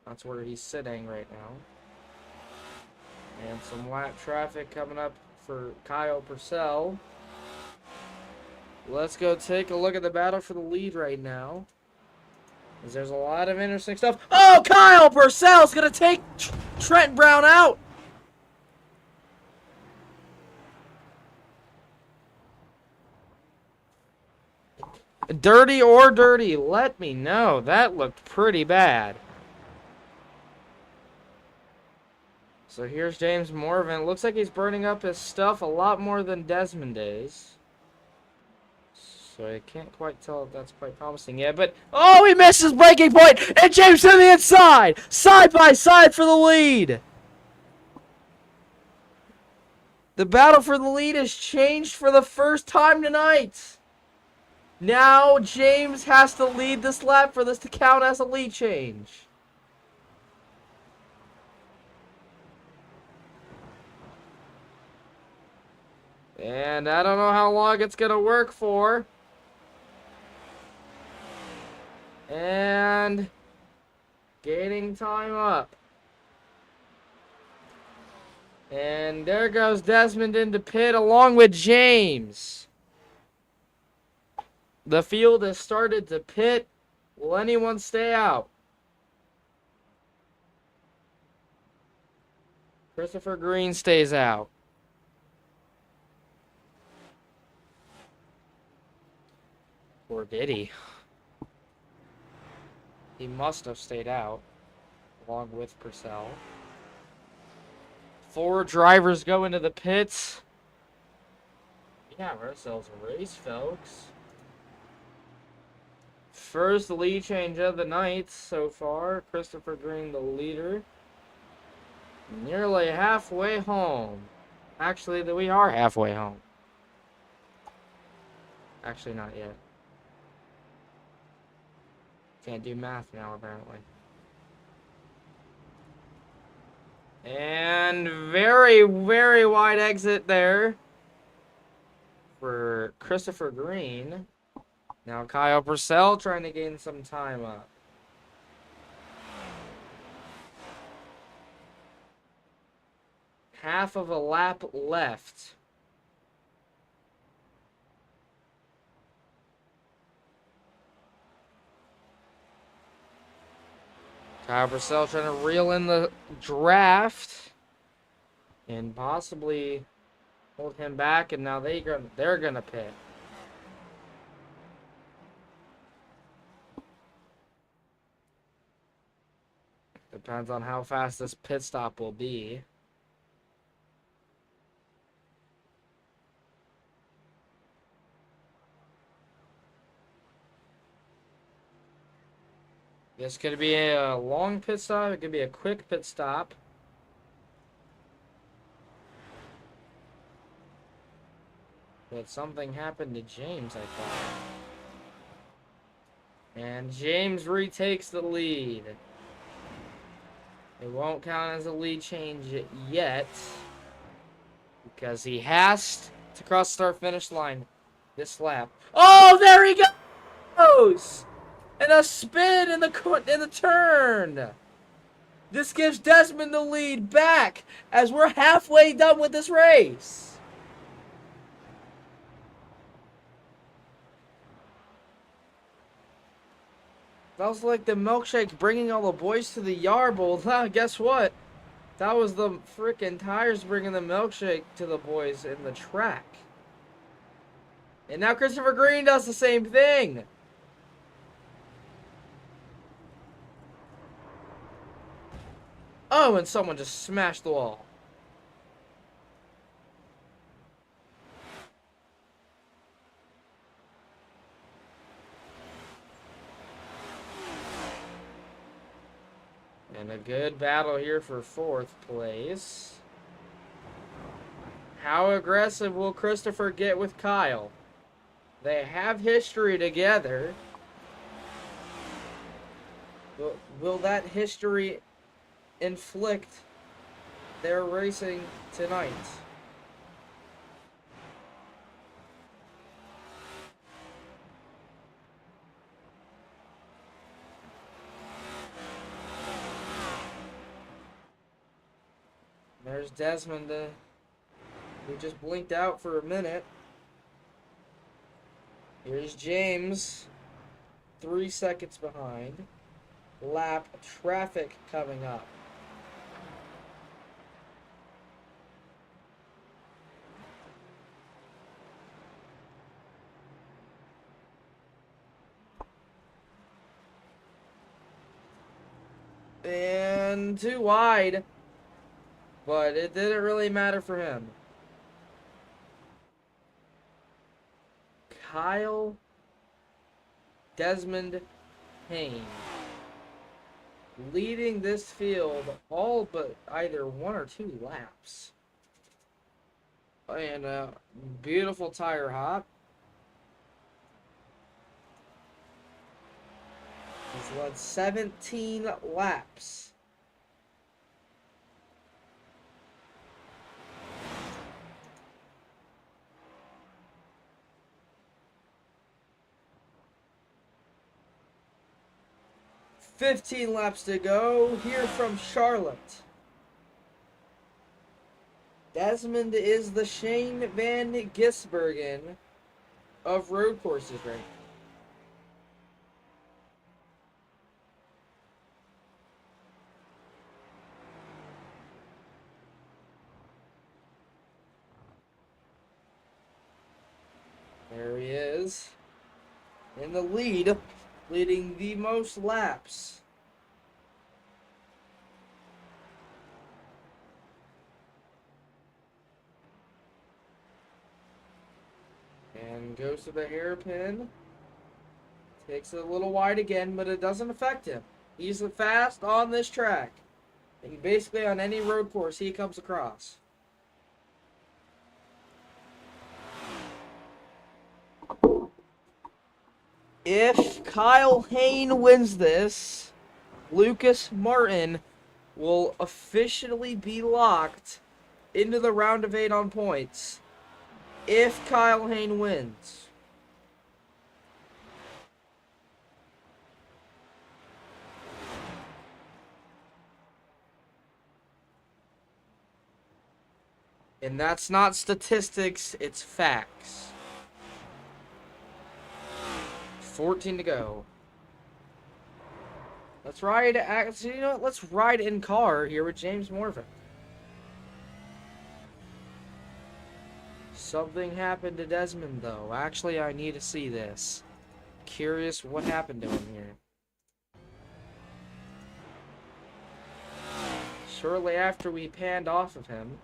That's where he's sitting right now. And some lap traffic coming up for Kyle Purcell. Let's go take a look at the battle for the lead right now. Because there's a lot of interesting stuff. Oh, Kyle Purcell's going to take Trent Brown out. Dirty or dirty? Let me know. That looked pretty bad. So here's James Morvan. Looks like he's burning up his stuff a lot more than Desmond is. So I can't quite tell if that's quite promising yet. But, oh, he missed his breaking point. And James to the inside. Side by side for the lead. The battle for the lead has changed for the first time tonight. Now James has to lead this lap for this to count as a lead change. And I don't know how long it's going to work for. And gaining time up. And there goes Desmond into pit along with James. The field has started to pit. Will anyone stay out? Christopher Green stays out. Or did he? He must have stayed out, along with Purcell. 4 drivers go into the pits. We have ourselves a race, folks. First lead change of the night so far. Christopher Green, the leader. Nearly halfway home. Actually, we are halfway home. Actually, not yet. Can't do math now, apparently. And very, very wide exit there for Christopher Green. Now Kyle Purcell trying to gain some time up. Half of a lap left. Kyle Purcell trying to reel in the draft and possibly hold him back, and now they're gonna pit. Depends on how fast this pit stop will be. This could be a long pit stop. It could be a quick pit stop. But something happened to James, I thought. And James retakes the lead. It won't count as a lead change yet. Because he has to cross the start-finish line this lap. Oh, there he goes! And a spin in the turn. This gives Desmond the lead back as we're halfway done with this race. That was like the milkshake bringing all the boys to the yard, but guess what? That was the freaking tires bringing the milkshake to the boys in the track. And now Christopher Green does the same thing. Oh, and someone just smashed the wall. And a good battle here for 4th place. How aggressive will Christopher get with Kyle? They have history together. Will that history inflict their racing tonight? There's Desmond, who just blinked out for a minute. Here's James, 3 seconds behind. Lap traffic coming up. And too wide. But it didn't really matter for him. Kyle, Desmond, Hayne leading this field all but either 1 or 2 laps. And a beautiful tire hop. He's led 17 laps. "15 laps to go here from Charlotte." Desmond is the Shane Van Gisbergen of road courses right now. There he is in the lead, leading the most laps. And goes to the hairpin. Takes it a little wide again, but it doesn't affect him. He's fast on this track. And basically on any road course he comes across. If Kyle Hayne wins this, Lucas Martin will officially be locked into the round of 8 on points. If Kyle Hayne wins. And that's not statistics, it's facts. 14 to go. Let's ride, actually, you know what? Let's ride in car here with James Morvan. Something happened to Desmond, though. Actually, I need to see this. Curious what happened to him here. Shortly after we panned off of him.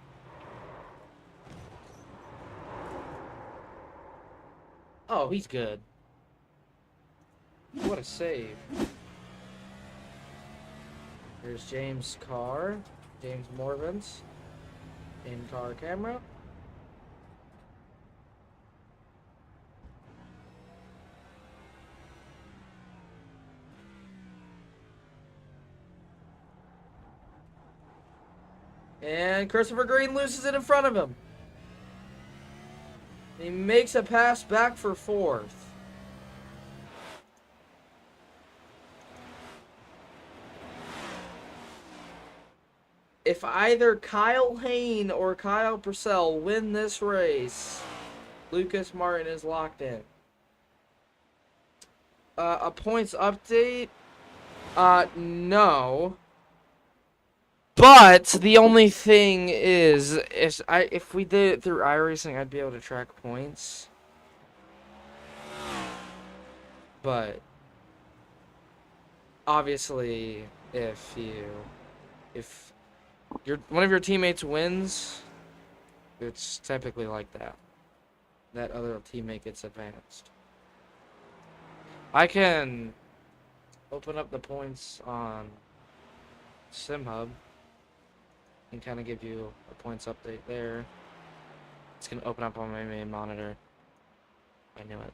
Oh, he's good. What a save. Here's James' car. James Morvan's in-car camera. And Christopher Green loses it in front of him. He makes a pass back for 4th. If either Kyle Hayne or Kyle Purcell win this race, Lucas Martin is locked in. A points update? No. But the only thing is if we did it through iRacing, I'd be able to track points. But obviously, if one of your teammates wins, it's typically like that. That other teammate gets advanced. I can open up the points on SimHub and kind of give you a points update there. It's going to open up on my main monitor. I knew it.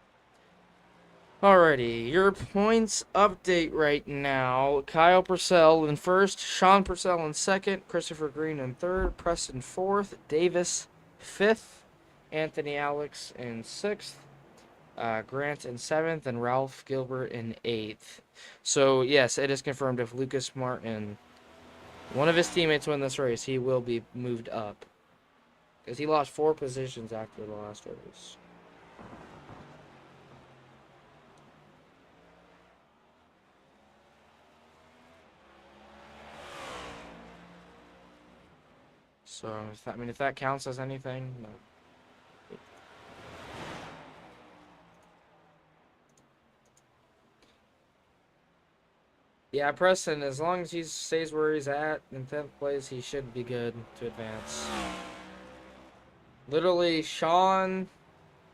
Alrighty, your points update right now. Kyle Purcell in first, Sean Purcell in second, Christopher Green in third, Preston fourth, Davis fifth, Anthony Alex in sixth, Grant in seventh, and Ralph Gilbert in eighth. So, yes, it is confirmed if Lucas Martin, one of his teammates, win this race, he will be moved up. Because he lost 4 positions after the last race. So, if that counts as anything, no. Yeah, Preston, as long as he stays where he's at in 10th place, he should be good to advance. Literally, Sean,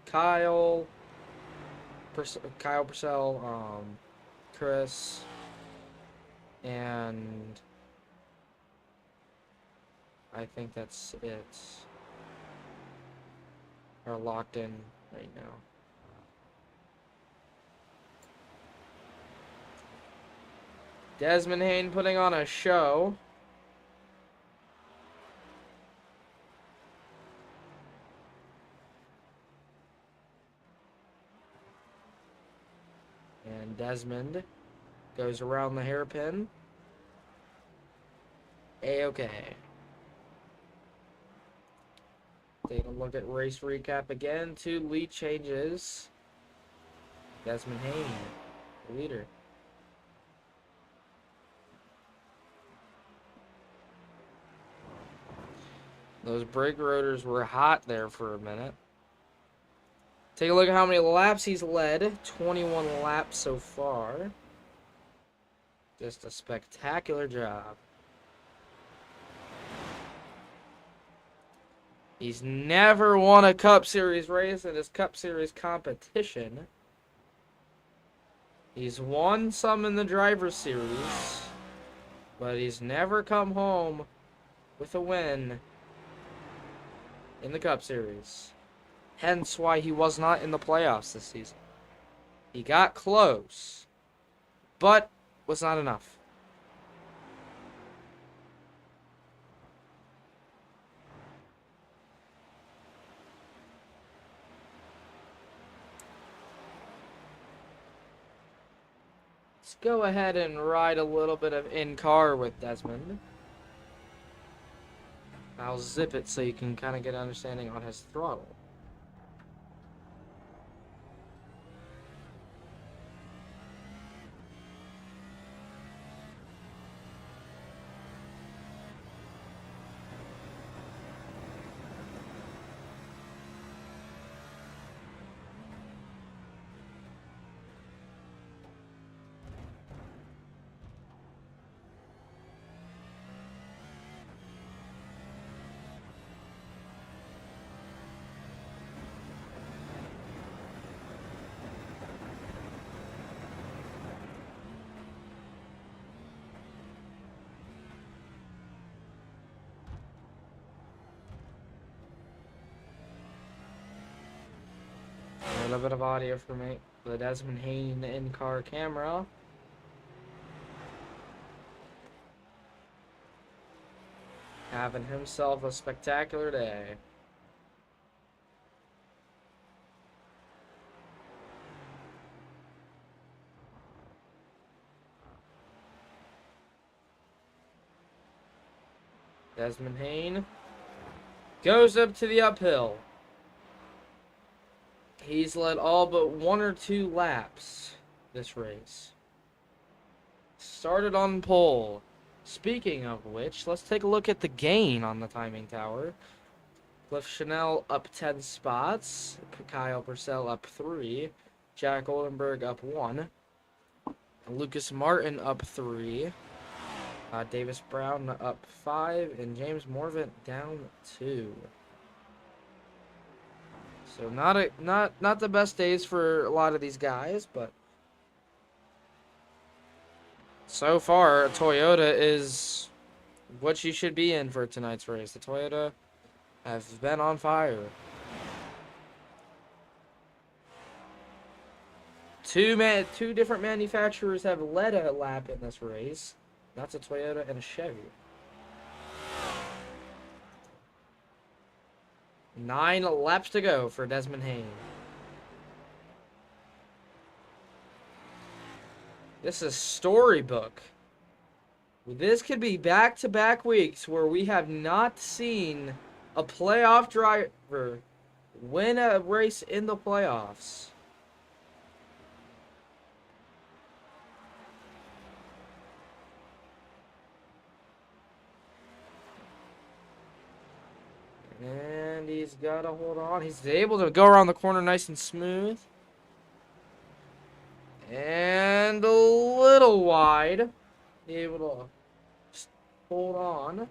Kyle Purcell, Chris, and I think that's it. Are locked in right now. Desmond Hayne putting on a show. And Desmond goes around the hairpin. A-okay. Take a look at race recap again. 2 lead changes. Desmond Hayne, the leader. Those brake rotors were hot there for a minute. Take a look at how many laps he's led. 21 laps so far. Just a spectacular job. He's never won a Cup Series race in his Cup Series competition. He's won some in the Driver's Series, but he's never come home with a win in the Cup Series. Hence why he was not in the playoffs this season. He got close, but was not enough. Let's go ahead and ride a little bit of in-car with Desmond. I'll zip it so you can kind of get an understanding on his throttle. A little bit of audio for me. The Desmond Hayne in-car camera. Having himself a spectacular day. Desmond Hayne goes up to the uphill. He's led all but 1 or 2 laps this race. Started on pole. Speaking of which, let's take a look at the gain on the timing tower. Cliff Chanel up 10 spots. Kyle Purcell up 3. Jack Oldenburg up 1. Lucas Martin up 3. Davis Brown up 5. And James Morvant down 2. So not the best days for a lot of these guys, but so far Toyota is what you should be in for tonight's race. The Toyota has been on fire. Two different manufacturers have led a lap in this race. That's a Toyota and a Chevy. 9 laps to go for Desmond Hayne. This is storybook. This could be back-to-back weeks where we have not seen a playoff driver win a race in the playoffs. And he's got to hold on. He's able to go around the corner nice and smooth. And a little wide. Able to just hold on.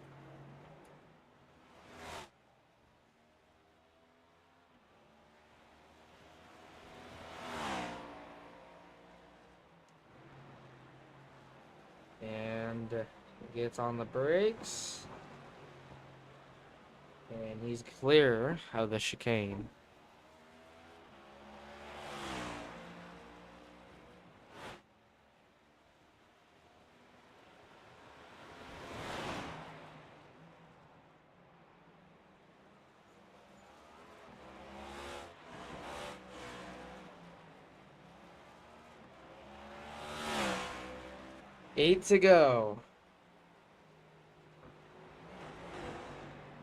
And gets on the brakes. And he's clear of the chicane. Eight to go.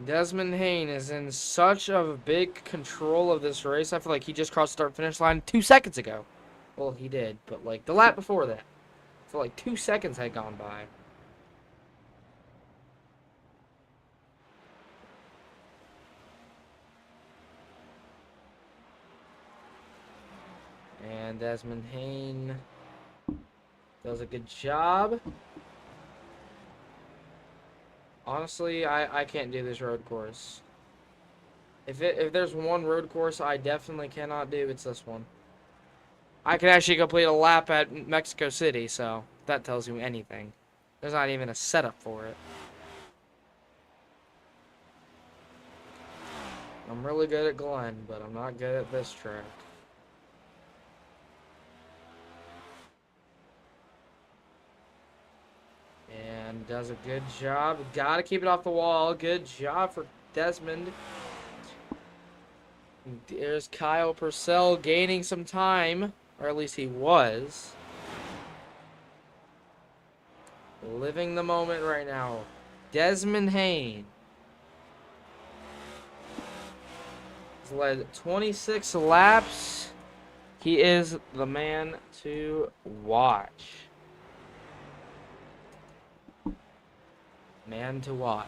Desmond Hayne is in such a big control of this race. I feel like he just crossed the start-finish line 2 seconds ago. Well, he did, but like the lap before that. I feel like 2 seconds had gone by. And Desmond Hayne does a good job. Honestly, I can't do this road course. If there's one road course I definitely cannot do, it's this one. I can actually complete a lap at Mexico City, so that tells you anything. There's not even a setup for it. I'm really good at Glen, but I'm not good at this track. And does a good job. Gotta keep it off the wall. Good job for Desmond. There's Kyle Purcell gaining some time. Or at least he was. Living the moment right now. Desmond Hayne. He's led 26 laps. He is the man to watch. Man to watch.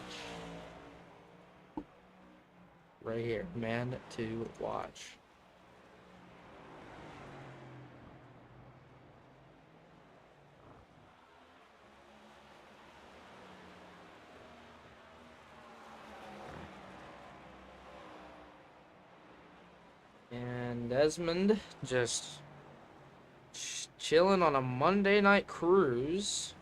Right here. Man to watch. And Desmond just chilling on a Monday night cruise.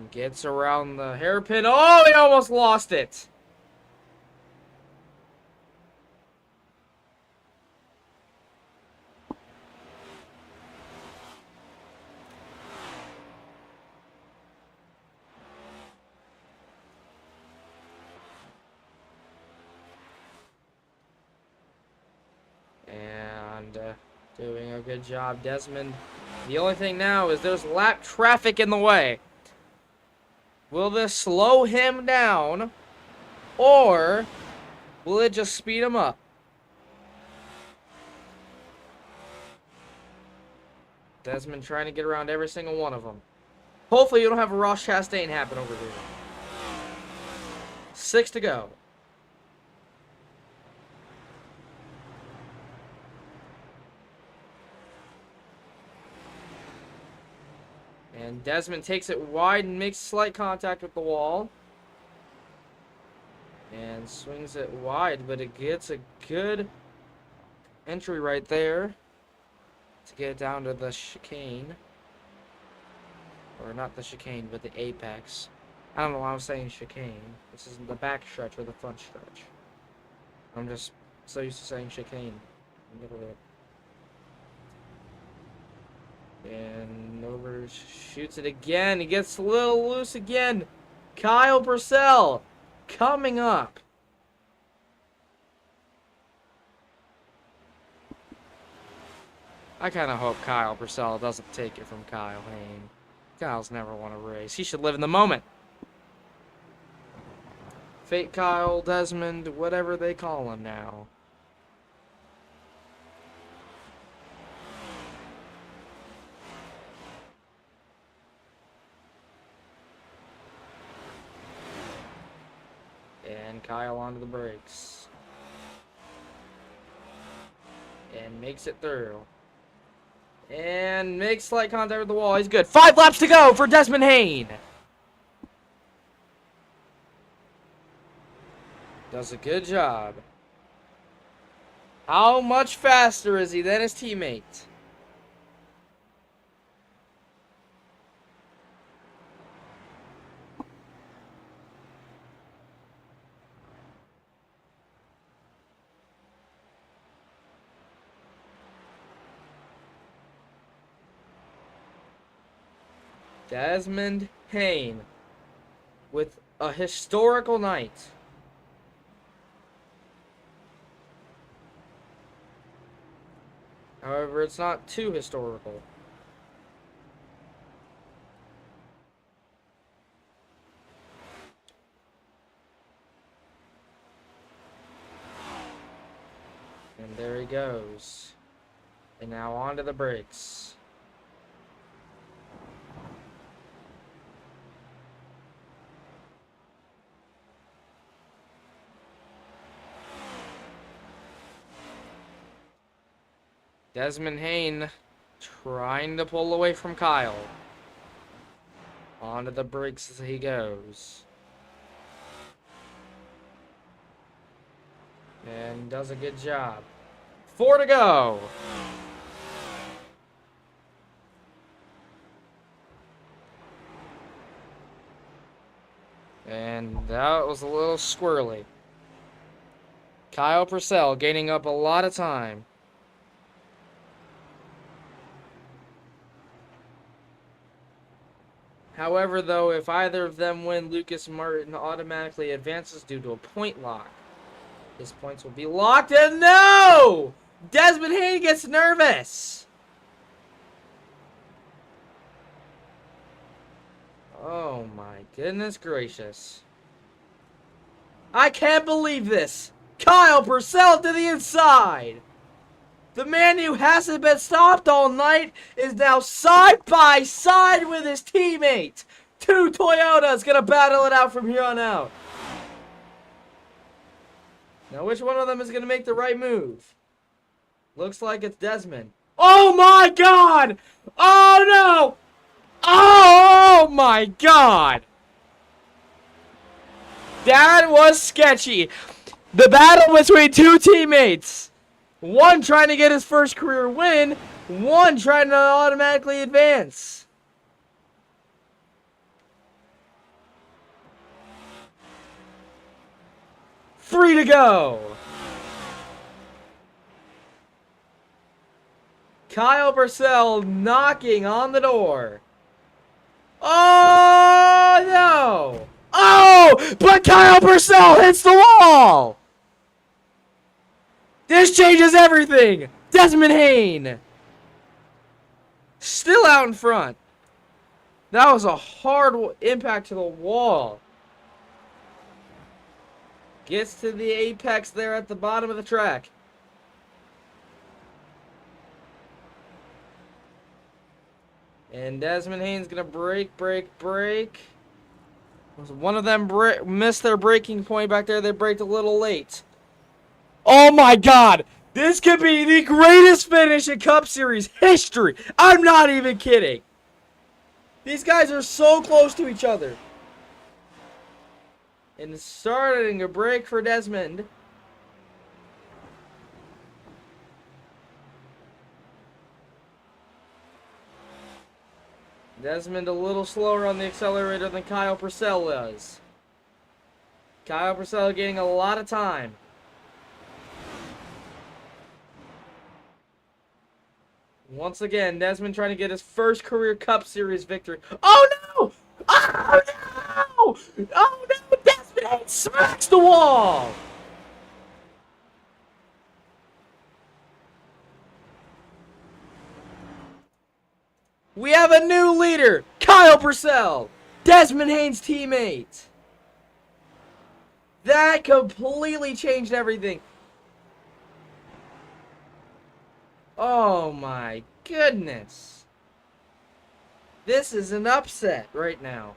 Gets around the hairpin. Oh, he almost lost it. And doing a good job, Desmond. The only thing now is there's lap traffic in the way. Will this slow him down, or will it just speed him up? Desmond trying to get around every single one of them. Hopefully you don't have a Ross Chastain happen over there. 6 to go. And Desmond takes it wide and makes slight contact with the wall. And swings it wide, but it gets a good entry right there to get it down to the chicane. Or not the chicane, but the apex. I don't know why I'm saying chicane. This isn't the back stretch or the front stretch. I'm just so used to saying chicane. And over shoots it again. He gets a little loose again. Kyle Purcell coming up. I kind of hope Kyle Purcell doesn't take it from Kyle Hayne. Kyle's never won a race. He should live in the moment. Fake Kyle, Desmond, whatever they call him now. And Kyle onto the brakes. And makes it through. And makes slight contact with the wall. He's good. 5 laps to go for Desmond Hayne. Does a good job. How much faster is he than his teammate? Desmond Hayne with a historical night. However, it's not too historical. And there he goes. And now onto the brakes. Desmond Hayne trying to pull away from Kyle. Onto the brakes as he goes. And does a good job. 4 to go. And that was a little squirrely. Kyle Purcell gaining up a lot of time. However, though, if either of them win, Lucas Martin automatically advances due to a point lock. His points will be locked, and no! Desmond Hayne gets nervous. Oh my goodness gracious. I can't believe this. Kyle Purcell to the inside. The man who hasn't been stopped all night is now side by side with his teammate. 2 Toyotas gonna battle it out from here on out. Now, which one of them is gonna make the right move? Looks like it's Desmond. Oh my God! Oh no! Oh my God! That was sketchy. The battle between 2 teammates. One trying to get his first career win, one trying to automatically advance. Three to go. Kyle Purcell knocking on the door. Oh, no. Oh, but Kyle Purcell hits the wall. This changes everything! Desmond Hayne! Still out in front. That was a hard impact to the wall. Gets to the apex there at the bottom of the track. And Desmond Haynes gonna break. One of them missed their breaking point back there. They braked a little late. Oh my God! This could be the greatest finish in Cup Series history. I'm not even kidding. These guys are so close to each other. And starting a break for Desmond. Desmond a little slower on the accelerator than Kyle Purcell is. Kyle Purcell getting a lot of time. Once again, Desmond trying to get his first career Cup Series victory. Oh no! Oh no! Oh no! Desmond smacks the wall! We have a new leader, Kyle Purcell, Desmond Haynes' teammate. That completely changed everything. Oh my goodness. This is an upset right now.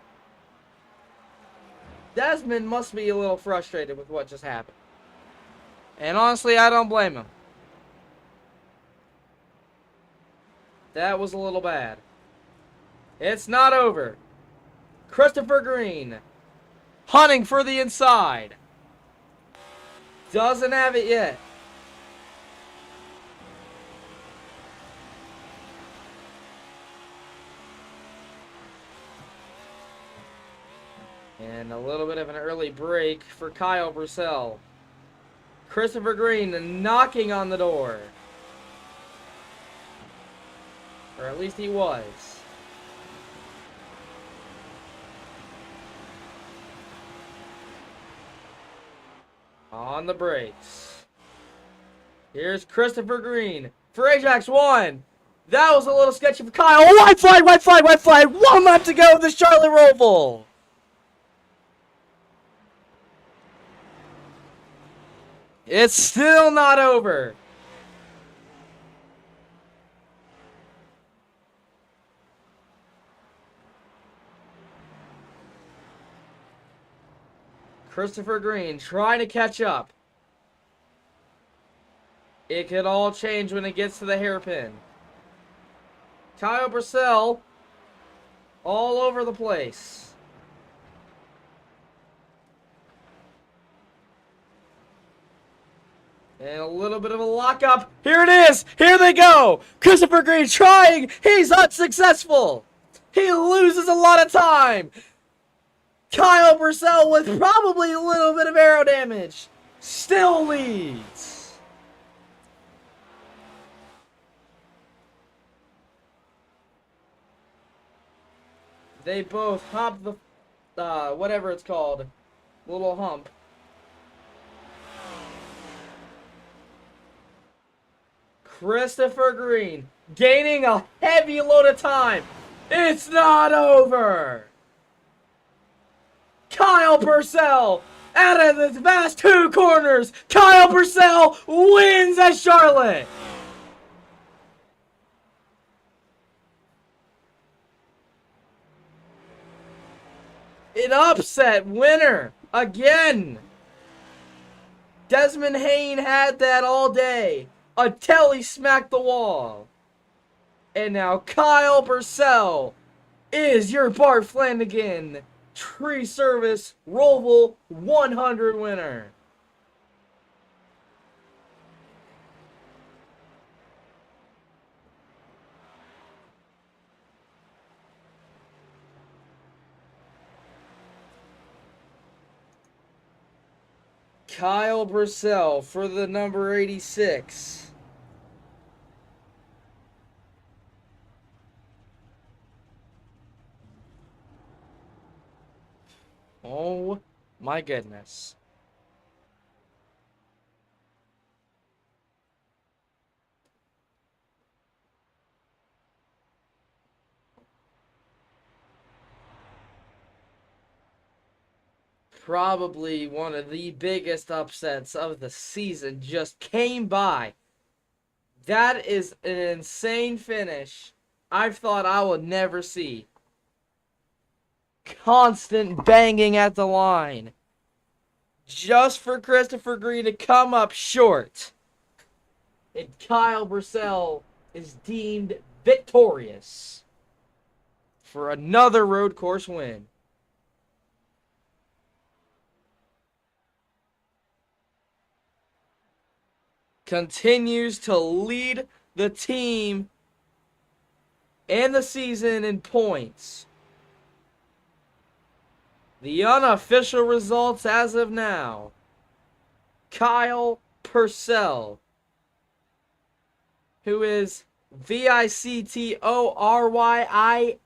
Desmond must be a little frustrated with what just happened. And honestly, I don't blame him. That was a little bad. It's not over. Christopher Green hunting for the inside. Doesn't have it yet. And a little bit of an early break for Kyle Purcell. Christopher Green knocking on the door. Or at least he was. On the brakes. Here's Christopher Green for Ajax 1. That was a little sketchy for Kyle. White flag. 1 lap to go with the Charlotte Roval. It's still not over. Christopher Green trying to catch up. It could all change when it gets to the hairpin. Kyle Purcell all over the place. And a little bit of a lockup. Here it is. Here they go. Christopher Green trying. He's unsuccessful. He loses a lot of time. Kyle Purcell with probably a little bit of aero damage still leads. They both hop the, whatever it's called, little hump. Christopher Green gaining a heavy load of time. It's not over. Kyle Purcell out of the last 2 corners. Kyle Purcell wins at Charlotte. An upset winner again. Desmond Haynes had that all day until he smacked the wall. And now Kyle Purcell is your Bart Flannagin Tree Service Roval 100 winner. Kyle Purcell for the number 86. Oh my goodness. Probably one of the biggest upsets of the season just came by. That is an insane finish I've thought I will never see. Constant banging at the line. Just for Christopher Green to come up short. And Kyle Brissell is deemed victorious for another road course win. Continues to lead the team and the season in points. The unofficial results as of now: Kyle Purcell, who is Victoryi,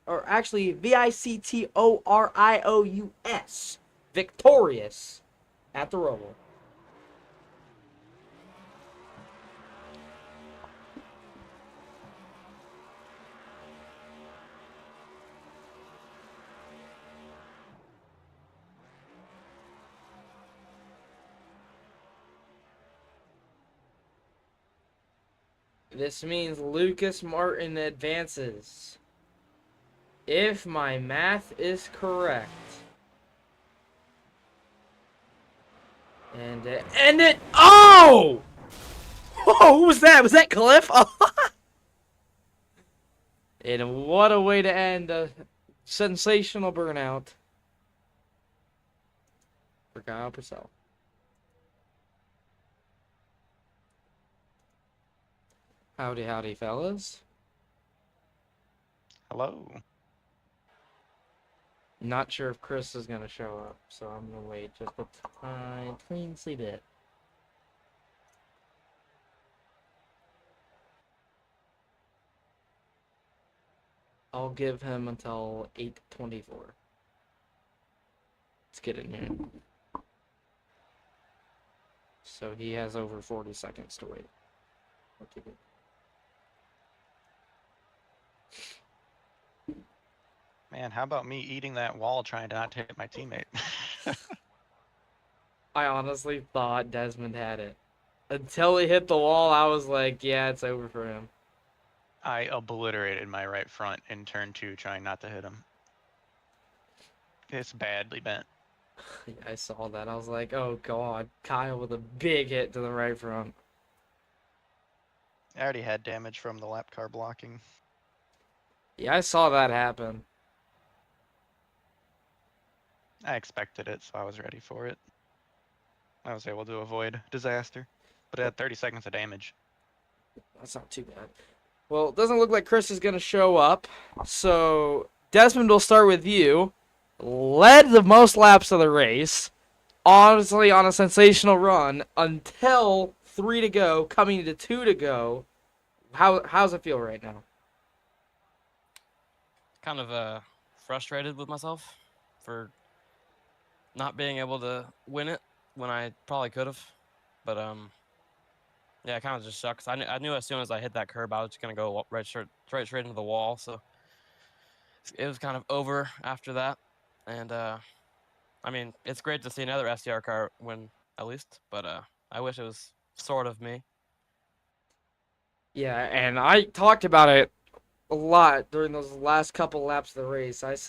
or actually Victorious, victorious at the Roval. This means Lucas Martin advances, if my math is correct. And it. Oh! Whoa, who was that? Was that Cliff? Oh. And what a way to end a sensational burnout for Kyle Purcell. Howdy, howdy, fellas. Hello. Not sure if Chris is going to show up, so I'm going to wait just a teensy bit. I'll give him until 8:24. Let's get in here. So he has over 40 seconds to wait. Okay. Man, how about me eating that wall trying to not hit my teammate? I honestly thought Desmond had it. Until he hit the wall, I was like, yeah, it's over for him. I obliterated my right front in turn 2 trying not to hit him. It's badly bent. I saw that. I was like, oh god, Kyle with a big hit to the right front. I already had damage from the lap car blocking. Yeah, I saw that happen. I expected it, so I was ready for it. I was able to avoid disaster, but it had 30 seconds of damage. That's not too bad. Well, it doesn't look like Chris is going to show up. So, Desmond, will start with you. Led the most laps of the race. Honestly, on a sensational run until 3 to go, coming to 2 to go. How's it feel right now? Kind of frustrated with myself for not being able to win it when I probably could have. But yeah, it kind of just sucks. I knew as soon as I hit that curb, I was just gonna go right straight into the wall. So it was kind of over after that. And I mean, it's great to see another SDR car win at least. But I wish it was sort of me. Yeah, and I talked about it a lot during those last couple laps of the race. I was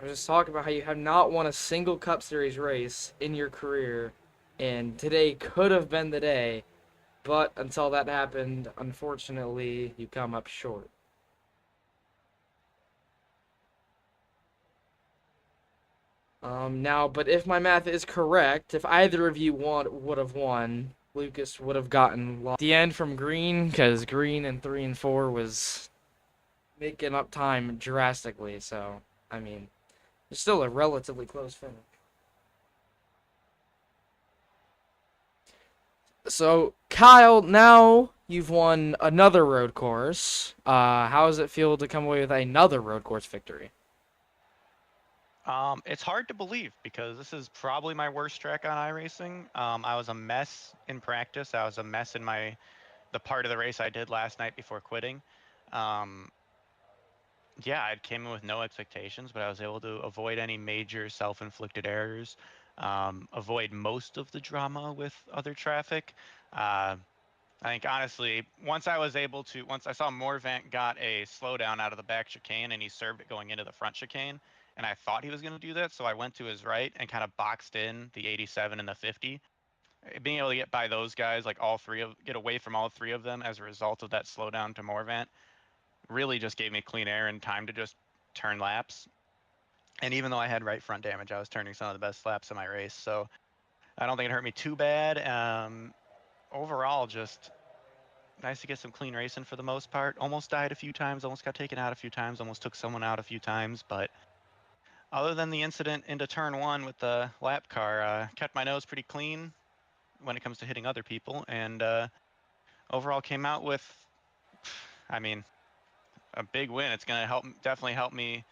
just talking about how you have not won a single Cup Series race in your career, and today could have been the day, but until that happened, unfortunately, you come up short. Now, but if my math is correct, if either of you would have won, Lucas would have gotten lost at the end from Green, because Green in 3 and 4 was making up time drastically. So, I mean, it's still a relatively close finish. So, Kyle, now you've won another road course. How does it feel to come away with another road course victory? It's hard to believe because this is probably my worst track on iRacing. I was a mess in practice. I was a mess in the part of the race I did last night before quitting. Yeah, I came in with no expectations, but I was able to avoid any major self-inflicted errors, avoid most of the drama with other traffic. Uh, I think honestly, once I saw Morvant got a slowdown out of the back chicane and he served it going into the front chicane, and I thought he was going to do that, so I went to his right and kind of boxed in the 87 and the 50. Being able to get by those guys, like get away from all three of them as a result of that slowdown to Morvant, really just gave me clean air and time to just turn laps. And even though I had right front damage, I was turning some of the best laps of my race, so I don't think it hurt me too bad. Overall, just nice to get some clean racing for the most part. Almost died a few times, almost got taken out a few times, almost took someone out a few times, but other than the incident into turn one with the lap car, kept my nose pretty clean when it comes to hitting other people, and overall came out with, I mean, a big win. It's going to definitely help me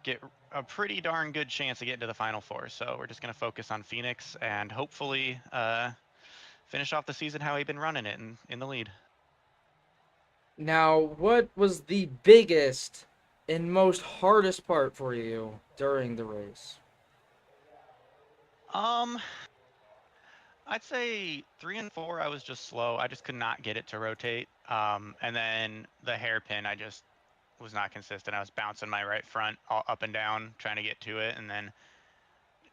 get a pretty darn good chance to get into the final four. So we're just going to focus on Phoenix and hopefully finish off the season how he's been running it in the lead. Now, what was the biggest and most hardest part for you during the race? Um, I'd say 3 and 4, I was just slow. I just could not get it to rotate. And then the hairpin, I just was not consistent. I was bouncing my right front all up and down, trying to get to it, and then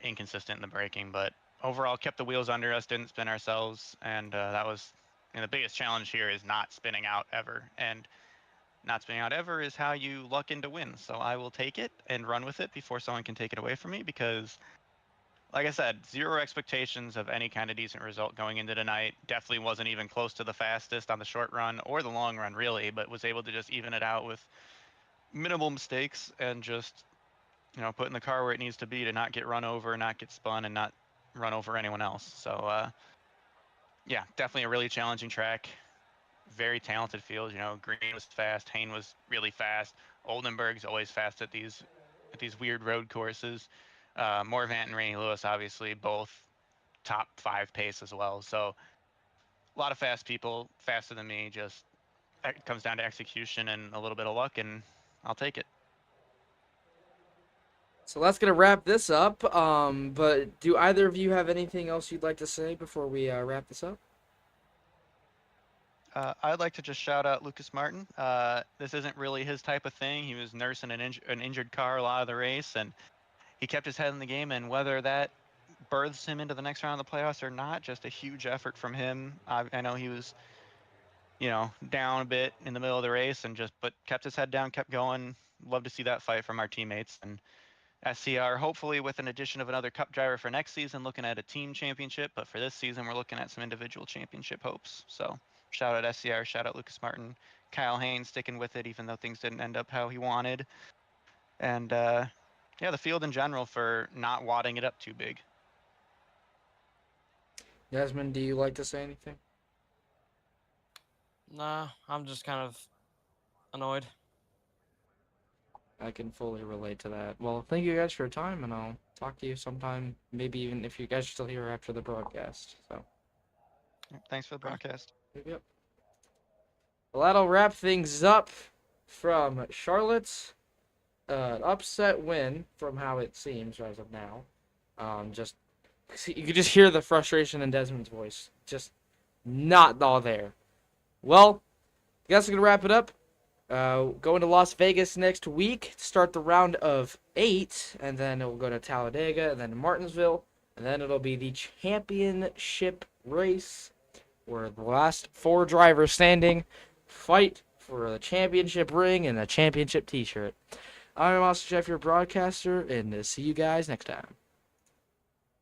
inconsistent in the braking. But overall, kept the wheels under us, didn't spin ourselves, and that was. And the biggest challenge here is not spinning out ever. And not spinning out ever is how you luck into wins. So I will take it and run with it before someone can take it away from me because, like I said, zero expectations of any kind of decent result going into tonight. Definitely wasn't even close to the fastest on the short run or the long run, really, but was able to just even it out with minimal mistakes and just, putting the car where it needs to be to not get run over, not get spun, and not run over anyone else. So, yeah, definitely a really challenging track. Very talented field. Green was fast, Hayne was really fast. Oldenburg's always fast at these weird road courses. Morvant and Rainey Lewis, obviously, both top 5 pace as well. So a lot of fast people, faster than me. Just it comes down to execution and a little bit of luck, and I'll take it. So that's gonna wrap this up. But do either of you have anything else you'd like to say before we wrap this up? I'd like to just shout out Lucas Martin. This isn't really his type of thing. He was nursing an injured car a lot of the race, and he kept his head in the game. And whether that births him into the next round of the playoffs or not, just a huge effort from him. I know he was, down a bit in the middle of the race but kept his head down, kept going. Love to see that fight from our teammates. And SCR, hopefully with an addition of another cup driver for next season, looking at a team championship. But for this season, we're looking at some individual championship hopes. So shout out SCR, shout out Lucas Martin, Kyle Haynes sticking with it, even though things didn't end up how he wanted. And yeah, the field in general for not wadding it up too big. Desmond, do you like to say anything? Nah, I'm just kind of annoyed. I can fully relate to that. Well, thank you guys for your time, and I'll talk to you sometime, maybe even if you guys are still here after the broadcast. So, Thanks for the broadcast. yep. Well, that'll wrap things up from Charlotte. Upset win from how it seems as of now. You could just hear the frustration in Desmond's voice. Just not all there. Well, I guess we're going to wrap it up. Going to Las Vegas next week to start the round of 8, and then it'll go to Talladega, and then Martinsville, and then it'll be the championship race where the last 4 drivers standing fight for the championship ring and a championship t-shirt. I'm Austin Jeff, your broadcaster, and see you guys next time.